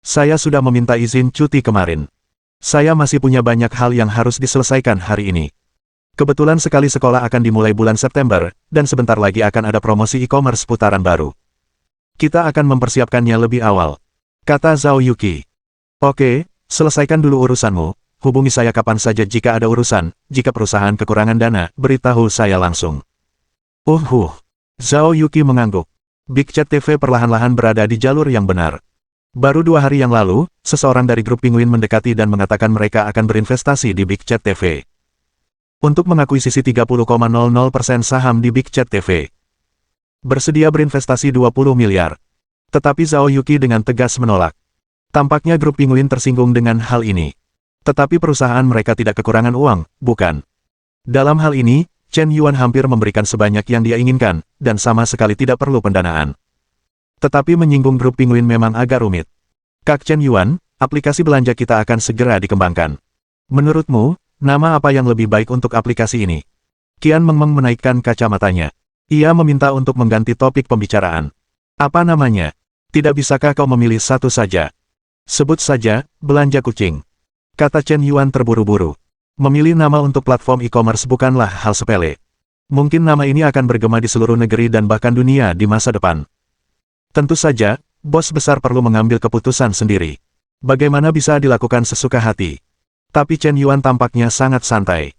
Saya sudah meminta izin cuti kemarin. Saya masih punya banyak hal yang harus diselesaikan hari ini. Kebetulan sekali sekolah akan dimulai bulan September, dan sebentar lagi akan ada promosi e-commerce putaran baru. Kita akan mempersiapkannya lebih awal, kata Zhao Yuqi. Oke, selesaikan dulu urusanmu, hubungi saya kapan saja jika ada urusan, jika perusahaan kekurangan dana, beritahu saya langsung. Zhao Yuqi mengangguk. Big Chat TV perlahan-lahan berada di jalur yang benar. Baru 2 hari yang lalu, seseorang dari grup Penguin mendekati dan mengatakan mereka akan berinvestasi di Big Chat TV. Untuk mengakuisisi 30,00% saham di Big Chat TV. Bersedia berinvestasi 20 miliar. Tetapi Zhao Yuqi dengan tegas menolak. Tampaknya grup Penguin tersinggung dengan hal ini. Tetapi perusahaan mereka tidak kekurangan uang, bukan? Dalam hal ini, Chen Yuan hampir memberikan sebanyak yang dia inginkan, dan sama sekali tidak perlu pendanaan. Tetapi menyinggung grup Penguin memang agak rumit. Kak Chen Yuan, aplikasi belanja kita akan segera dikembangkan. Menurutmu, nama apa yang lebih baik untuk aplikasi ini? Qian Mengmeng menaikkan kacamatanya. Ia meminta untuk mengganti topik pembicaraan. Apa namanya? Tidak bisakah kau memilih satu saja? Sebut saja, belanja kucing. Kata Chen Yuan terburu-buru. Memilih nama untuk platform e-commerce bukanlah hal sepele. Mungkin nama ini akan bergema di seluruh negeri dan bahkan dunia di masa depan. Tentu saja, bos besar perlu mengambil keputusan sendiri. Bagaimana bisa dilakukan sesuka hati? Tapi Chen Yuan tampaknya sangat santai.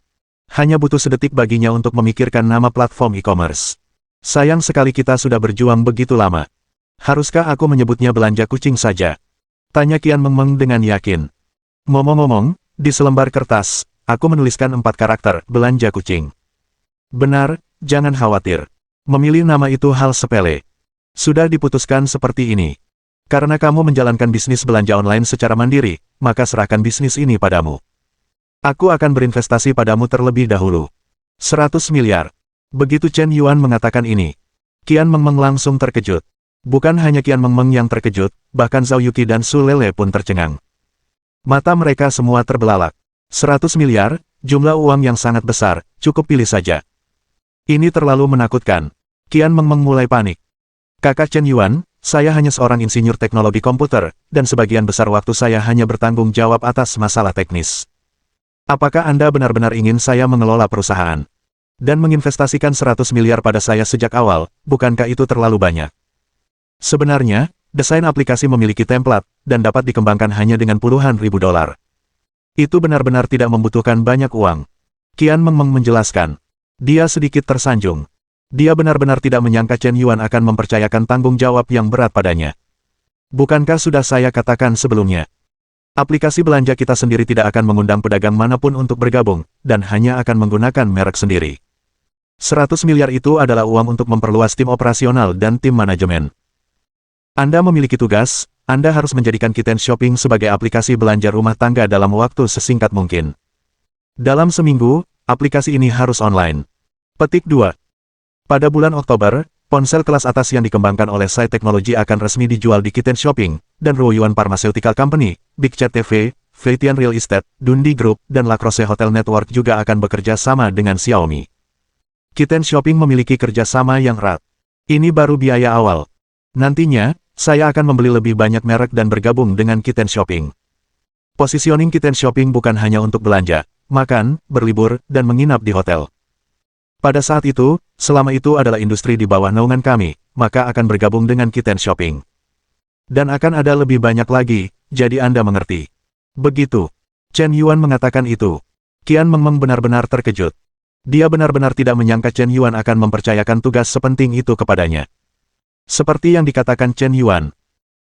Hanya butuh sedetik baginya untuk memikirkan nama platform e-commerce. Sayang sekali kita sudah berjuang begitu lama. Haruskah aku menyebutnya belanja kucing saja? Tanya Qian Mengmeng dengan yakin. Ngomong-ngomong, di selembar kertas, aku menuliskan 4 karakter, belanja kucing. Benar, jangan khawatir. Memilih nama itu hal sepele. Sudah diputuskan seperti ini. Karena kamu menjalankan bisnis belanja online secara mandiri, maka serahkan bisnis ini padamu. Aku akan berinvestasi padamu terlebih dahulu. 100 miliar. Begitu Chen Yuan mengatakan ini, Qian Mengmeng langsung terkejut. Bukan hanya Qian Mengmeng yang terkejut, bahkan Zhao Yuqi dan Su Lele pun tercengang. Mata mereka semua terbelalak. 100 miliar, jumlah uang yang sangat besar, cukup pilih saja. Ini terlalu menakutkan. Qian Mengmeng mulai panik. Kakak Chen Yuan, saya hanya seorang insinyur teknologi komputer, dan sebagian besar waktu saya hanya bertanggung jawab atas masalah teknis. Apakah Anda benar-benar ingin saya mengelola perusahaan? Dan menginvestasikan 100 miliar pada saya sejak awal, bukankah itu terlalu banyak? Sebenarnya, desain aplikasi memiliki template, dan dapat dikembangkan hanya dengan puluhan ribu dolar. Itu benar-benar tidak membutuhkan banyak uang. Qian Mengmeng menjelaskan. Dia sedikit tersanjung. Dia benar-benar tidak menyangka Chen Yuan akan mempercayakan tanggung jawab yang berat padanya. Bukankah sudah saya katakan sebelumnya? Aplikasi belanja kita sendiri tidak akan mengundang pedagang manapun untuk bergabung, dan hanya akan menggunakan merek sendiri. 100 miliar itu adalah uang untuk memperluas tim operasional dan tim manajemen. Anda memiliki tugas, Anda harus menjadikan Kiten Shopping sebagai aplikasi belanja rumah tangga dalam waktu sesingkat mungkin. Dalam seminggu, aplikasi ini harus online. Petik 2. Pada bulan Oktober, ponsel kelas atas yang dikembangkan oleh Sai Teknologi akan resmi dijual di Kiten Shopping, dan Ruoyuan Pharmaceutical Company, Big Chat TV, Feitian Real Estate, Dundee Group, dan La Crosse Hotel Network juga akan bekerja sama dengan Xiaomi. Kiten Shopping memiliki kerjasama yang erat. Ini baru biaya awal. Nantinya, saya akan membeli lebih banyak merek dan bergabung dengan Kiten Shopping. Positioning Kiten Shopping bukan hanya untuk belanja, makan, berlibur, dan menginap di hotel. Pada saat itu, selama itu adalah industri di bawah naungan kami, maka akan bergabung dengan Kiten Shopping. Dan akan ada lebih banyak lagi, jadi Anda mengerti. Begitu. Chen Yuan mengatakan itu. Qian Mengmeng benar-benar terkejut. Dia benar-benar tidak menyangka Chen Yuan akan mempercayakan tugas sepenting itu kepadanya. Seperti yang dikatakan Chen Yuan.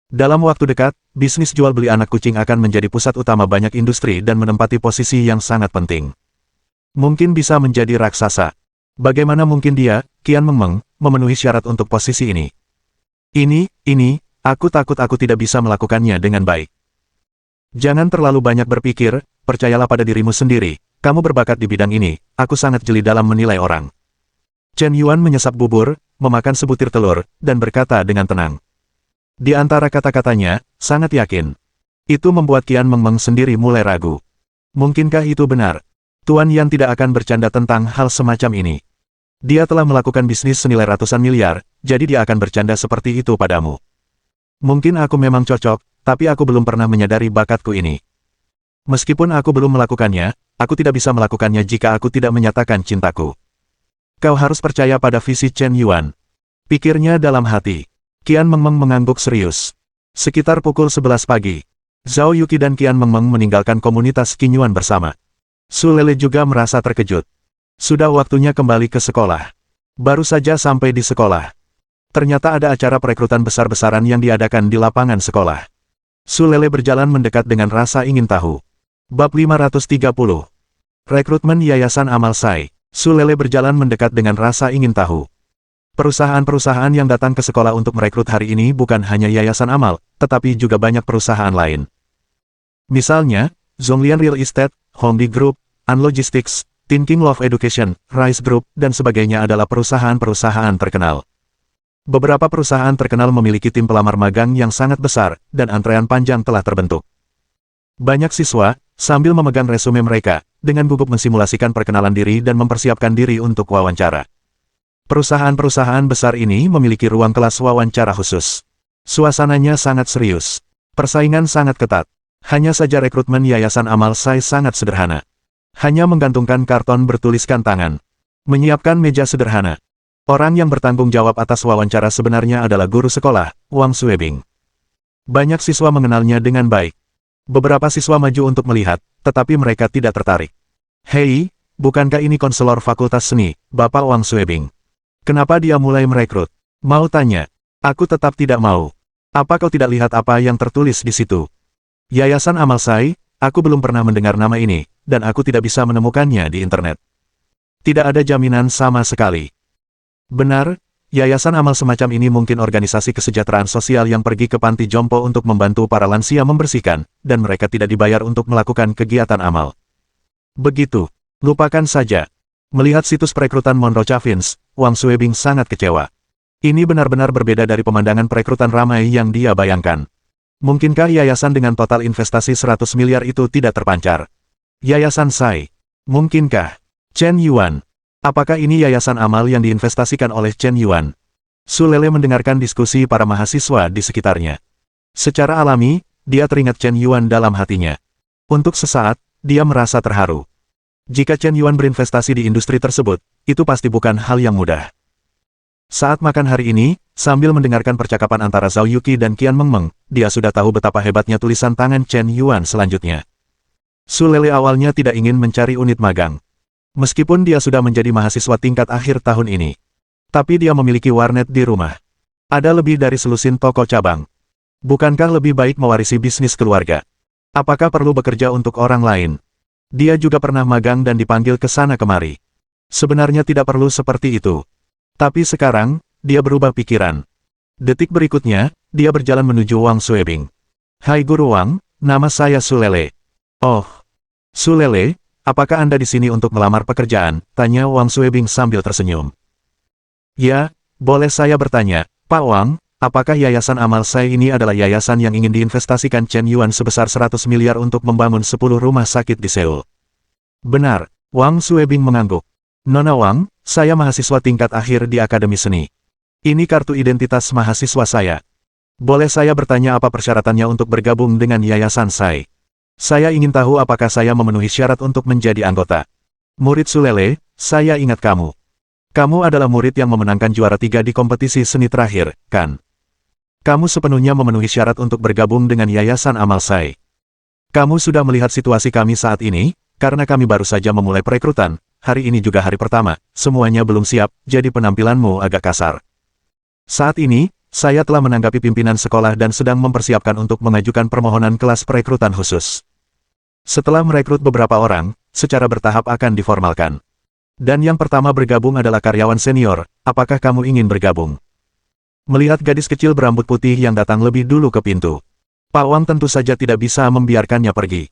Dalam waktu dekat, bisnis jual beli anak kucing akan menjadi pusat utama banyak industri dan menempati posisi yang sangat penting. Mungkin bisa menjadi raksasa. Bagaimana mungkin dia, Qian Mengmeng, memenuhi syarat untuk posisi ini? Aku takut aku tidak bisa melakukannya dengan baik. Jangan terlalu banyak berpikir, percayalah pada dirimu sendiri, kamu berbakat di bidang ini, aku sangat jeli dalam menilai orang. Chen Yuan menyesap bubur, memakan sebutir telur, dan berkata dengan tenang. Di antara kata-katanya, sangat yakin. Itu membuat Qian Mengmeng sendiri mulai ragu. Mungkinkah itu benar? Tuan Yan tidak akan bercanda tentang hal semacam ini. Dia telah melakukan bisnis senilai ratusan miliar, jadi dia akan bercanda seperti itu padamu. Mungkin aku memang cocok, tapi aku belum pernah menyadari bakatku ini. Meskipun aku belum melakukannya, aku tidak bisa melakukannya jika aku tidak menyatakan cintaku. Kau harus percaya pada visi Chen Yuan. Pikirnya dalam hati. Qian Mengmeng mengangguk serius. Sekitar pukul 11 pagi. Zhao Yuqi dan Qian Mengmeng meninggalkan komunitas Qinyuan bersama. Su Lele juga merasa terkejut. Sudah waktunya kembali ke sekolah. Baru saja sampai di sekolah. Ternyata ada acara perekrutan besar-besaran yang diadakan di lapangan sekolah. Su Lele berjalan mendekat dengan rasa ingin tahu. Bab 530. Rekrutmen Yayasan Amal Sai. Su Lele berjalan mendekat dengan rasa ingin tahu. Perusahaan-perusahaan yang datang ke sekolah untuk merekrut hari ini bukan hanya Yayasan Amal, tetapi juga banyak perusahaan lain. Misalnya, Zhonglian Real Estate, Hongdi Group, An Logistics, Thinking Love Education, Rice Group, dan sebagainya adalah perusahaan-perusahaan terkenal. Beberapa perusahaan terkenal memiliki tim pelamar magang yang sangat besar, dan antrean panjang telah terbentuk. Banyak siswa, sambil memegang resume mereka, dengan gugup mensimulasikan perkenalan diri dan mempersiapkan diri untuk wawancara. Perusahaan-perusahaan besar ini memiliki ruang kelas wawancara khusus. Suasananya sangat serius. Persaingan sangat ketat. Hanya saja rekrutmen Yayasan Amal Sai sangat sederhana. Hanya menggantungkan karton bertuliskan tangan. Menyiapkan meja sederhana. Orang yang bertanggung jawab atas wawancara sebenarnya adalah guru sekolah, Wang Suebing. Banyak siswa mengenalnya dengan baik. Beberapa siswa maju untuk melihat, tetapi mereka tidak tertarik. Hei, bukankah ini konselor Fakultas Seni, Bapak Wang Suebing? Kenapa dia mulai merekrut? Mau tanya. Aku tetap tidak mau. Apa kau tidak lihat apa yang tertulis di situ? Yayasan Amal Sai, aku belum pernah mendengar nama ini, dan aku tidak bisa menemukannya di internet. Tidak ada jaminan sama sekali. Benar, yayasan amal semacam ini mungkin organisasi kesejahteraan sosial yang pergi ke panti jompo untuk membantu para lansia membersihkan, dan mereka tidak dibayar untuk melakukan kegiatan amal. Begitu, lupakan saja. Melihat situs perekrutan Monroe Chavins, Wang Suebing sangat kecewa. Ini benar-benar berbeda dari pemandangan perekrutan ramai yang dia bayangkan. Mungkinkah yayasan dengan total investasi 100 miliar itu tidak terpancar? Yayasan Sai. Mungkinkah? Chen Yuan. Apakah ini yayasan amal yang diinvestasikan oleh Chen Yuan? Su Lele mendengarkan diskusi para mahasiswa di sekitarnya. Secara alami, dia teringat Chen Yuan dalam hatinya. Untuk sesaat, dia merasa terharu. Jika Chen Yuan berinvestasi di industri tersebut, itu pasti bukan hal yang mudah. Saat makan hari ini, sambil mendengarkan percakapan antara Zhao Yuqi dan Qian Mengmeng, dia sudah tahu betapa hebatnya tulisan tangan Chen Yuan selanjutnya. Su Lele awalnya tidak ingin mencari unit magang. Meskipun dia sudah menjadi mahasiswa tingkat akhir tahun ini. Tapi dia memiliki warnet di rumah. Ada lebih dari selusin toko cabang. Bukankah lebih baik mewarisi bisnis keluarga? Apakah perlu bekerja untuk orang lain? Dia juga pernah magang dan dipanggil ke sana kemari. Sebenarnya tidak perlu seperti itu. Tapi sekarang, dia berubah pikiran. Detik berikutnya, dia berjalan menuju Wang Suebing. Hai Guru Wang, nama saya Su Lele. Oh, Su Lele. Apakah Anda di sini untuk melamar pekerjaan? Tanya Wang Suebing sambil tersenyum. Ya, boleh saya bertanya, Pak Wang, apakah Yayasan Amal Sai ini adalah yayasan yang ingin diinvestasikan Chen Yuan sebesar 100 miliar untuk membangun 10 rumah sakit di Seoul? Benar, Wang Suebing mengangguk. Nona Wang, saya mahasiswa tingkat akhir di Akademi Seni. Ini kartu identitas mahasiswa saya. Boleh saya bertanya apa persyaratannya untuk bergabung dengan Yayasan Sai? Saya ingin tahu apakah saya memenuhi syarat untuk menjadi anggota. Murid Su Lele, saya ingat kamu. Kamu adalah murid yang memenangkan juara 3 di kompetisi seni terakhir, kan? Kamu sepenuhnya memenuhi syarat untuk bergabung dengan Yayasan Amal Sai. Kamu sudah melihat situasi kami saat ini, karena kami baru saja memulai perekrutan, hari ini juga hari pertama, semuanya belum siap, jadi penampilanmu agak kasar. Saat ini, saya telah menanggapi pimpinan sekolah dan sedang mempersiapkan untuk mengajukan permohonan kelas perekrutan khusus. Setelah merekrut beberapa orang, secara bertahap akan diformalkan. Dan yang pertama bergabung adalah karyawan senior, apakah kamu ingin bergabung? Melihat gadis kecil berambut putih yang datang lebih dulu ke pintu, Pak Wang tentu saja tidak bisa membiarkannya pergi.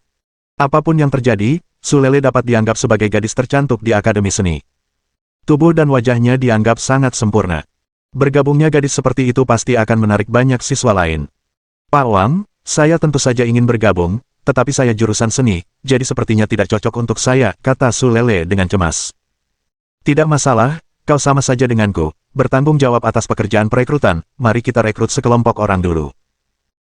Apapun yang terjadi, Su Lele dapat dianggap sebagai gadis tercantik di Akademi Seni. Tubuh dan wajahnya dianggap sangat sempurna. Bergabungnya gadis seperti itu pasti akan menarik banyak siswa lain. Pak Wang, saya tentu saja ingin bergabung, tetapi saya jurusan seni, jadi sepertinya tidak cocok untuk saya, kata Su Lele dengan cemas. Tidak masalah, kau sama saja denganku, bertanggung jawab atas pekerjaan perekrutan, mari kita rekrut sekelompok orang dulu.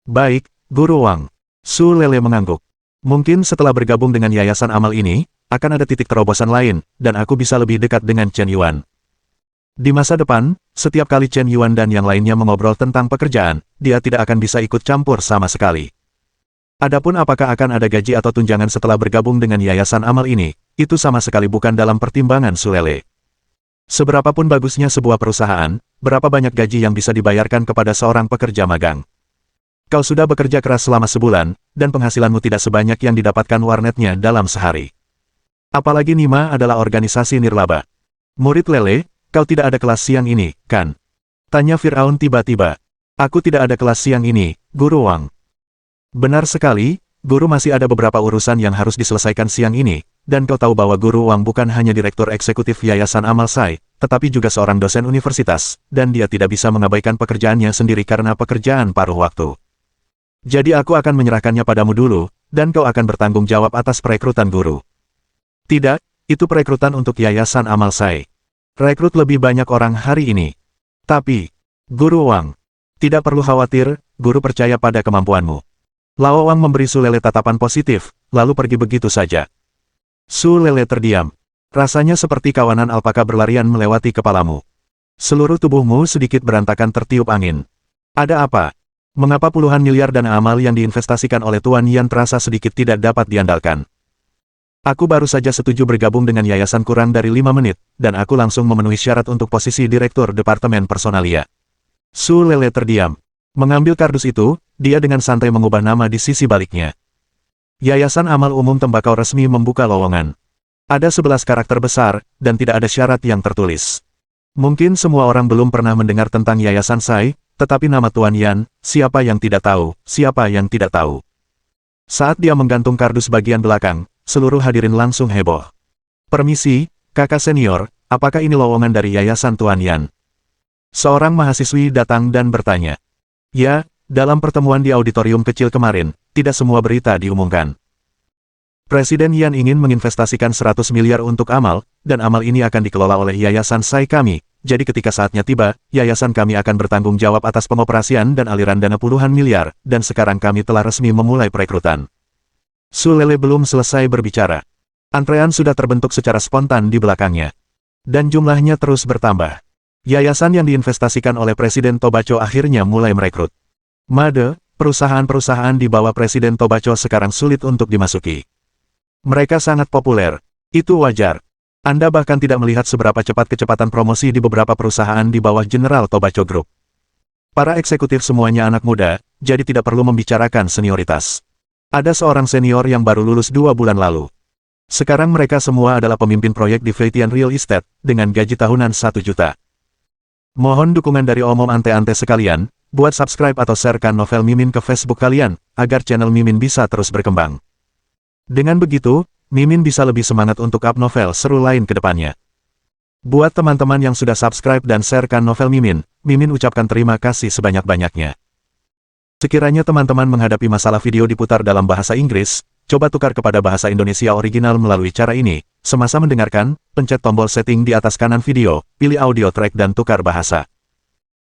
Baik, Guru Wang. Su Lele mengangguk. Mungkin setelah bergabung dengan Yayasan Amal ini, akan ada titik terobosan lain, dan aku bisa lebih dekat dengan Chen Yuan. Di masa depan, setiap kali Chen Yuan dan yang lainnya mengobrol tentang pekerjaan, dia tidak akan bisa ikut campur sama sekali. Adapun apakah akan ada gaji atau tunjangan setelah bergabung dengan Yayasan Amal ini, itu sama sekali bukan dalam pertimbangan Su Lele. Seberapapun bagusnya sebuah perusahaan, berapa banyak gaji yang bisa dibayarkan kepada seorang pekerja magang? Kau sudah bekerja keras selama sebulan, dan penghasilanmu tidak sebanyak yang didapatkan warnetnya dalam sehari. Apalagi Nima adalah organisasi nirlaba. Murid Lele, kau tidak ada kelas siang ini, kan? Tanya Firaun tiba-tiba. Aku tidak ada kelas siang ini, Guru Wang. Benar sekali, Guru masih ada beberapa urusan yang harus diselesaikan siang ini, dan kau tahu bahwa Guru Wang bukan hanya direktur eksekutif Yayasan Amal Sai, tetapi juga seorang dosen universitas, dan dia tidak bisa mengabaikan pekerjaannya sendiri karena pekerjaan paruh waktu. Jadi aku akan menyerahkannya padamu dulu, dan kau akan bertanggung jawab atas perekrutan guru. Tidak, itu perekrutan untuk Yayasan Amal Sai. Rekrut lebih banyak orang hari ini. Tapi, Guru Wang, tidak perlu khawatir, guru percaya pada kemampuanmu. Lao Wang memberi Su Lele tatapan positif, lalu pergi begitu saja. Su Lele terdiam. Rasanya seperti kawanan alpaka berlarian melewati kepalamu. Seluruh tubuhmu sedikit berantakan tertiup angin. Ada apa? Mengapa puluhan miliar dana amal yang diinvestasikan oleh Tuan Yan terasa sedikit tidak dapat diandalkan? Aku baru saja setuju bergabung dengan yayasan kurang dari 5 menit, dan aku langsung memenuhi syarat untuk posisi Direktur Departemen Personalia. Su Lele terdiam. Mengambil kardus itu, dia dengan santai mengubah nama di sisi baliknya. Yayasan Amal Umum Tembakau resmi membuka lowongan. Ada 11 karakter besar, dan tidak ada syarat yang tertulis. Mungkin semua orang belum pernah mendengar tentang Yayasan Sai, tetapi nama Tuan Yan, siapa yang tidak tahu, siapa yang tidak tahu. Saat dia menggantung kardus bagian belakang, seluruh hadirin langsung heboh. Permisi, kakak senior, apakah ini lowongan dari Yayasan Tuan Yan? Seorang mahasiswi datang dan bertanya. Ya, dalam pertemuan di auditorium kecil kemarin, tidak semua berita diumumkan. Presiden Yan ingin menginvestasikan 100 miliar untuk amal, dan amal ini akan dikelola oleh Yayasan Sai kami, jadi ketika saatnya tiba, yayasan kami akan bertanggung jawab atas pengoperasian dan aliran dana puluhan miliar, dan sekarang kami telah resmi memulai perekrutan. Su Lele belum selesai berbicara. Antrean sudah terbentuk secara spontan di belakangnya. Dan jumlahnya terus bertambah. Yayasan yang diinvestasikan oleh Presiden Tobacho akhirnya mulai merekrut. Made, perusahaan-perusahaan di bawah Presiden Tobacho sekarang sulit untuk dimasuki. Mereka sangat populer. Itu wajar. Anda bahkan tidak melihat seberapa cepat kecepatan promosi di beberapa perusahaan di bawah General Tobacho Group. Para eksekutif semuanya anak muda, jadi tidak perlu membicarakan senioritas. Ada seorang senior yang baru lulus 2 bulan lalu. Sekarang mereka semua adalah pemimpin proyek di Feitian Real Estate, dengan gaji tahunan 1 juta. Mohon dukungan dari omom ante-ante sekalian, buat subscribe atau sharekan novel Mimin ke Facebook kalian, agar channel Mimin bisa terus berkembang. Dengan begitu, Mimin bisa lebih semangat untuk up novel seru lain ke depannya. Buat teman-teman yang sudah subscribe dan sharekan novel Mimin, Mimin ucapkan terima kasih sebanyak-banyaknya. Sekiranya teman-teman menghadapi masalah video diputar dalam bahasa Inggris, coba tukar kepada bahasa Indonesia original melalui cara ini. Semasa mendengarkan, pencet tombol setting di atas kanan video, pilih audio track dan tukar bahasa.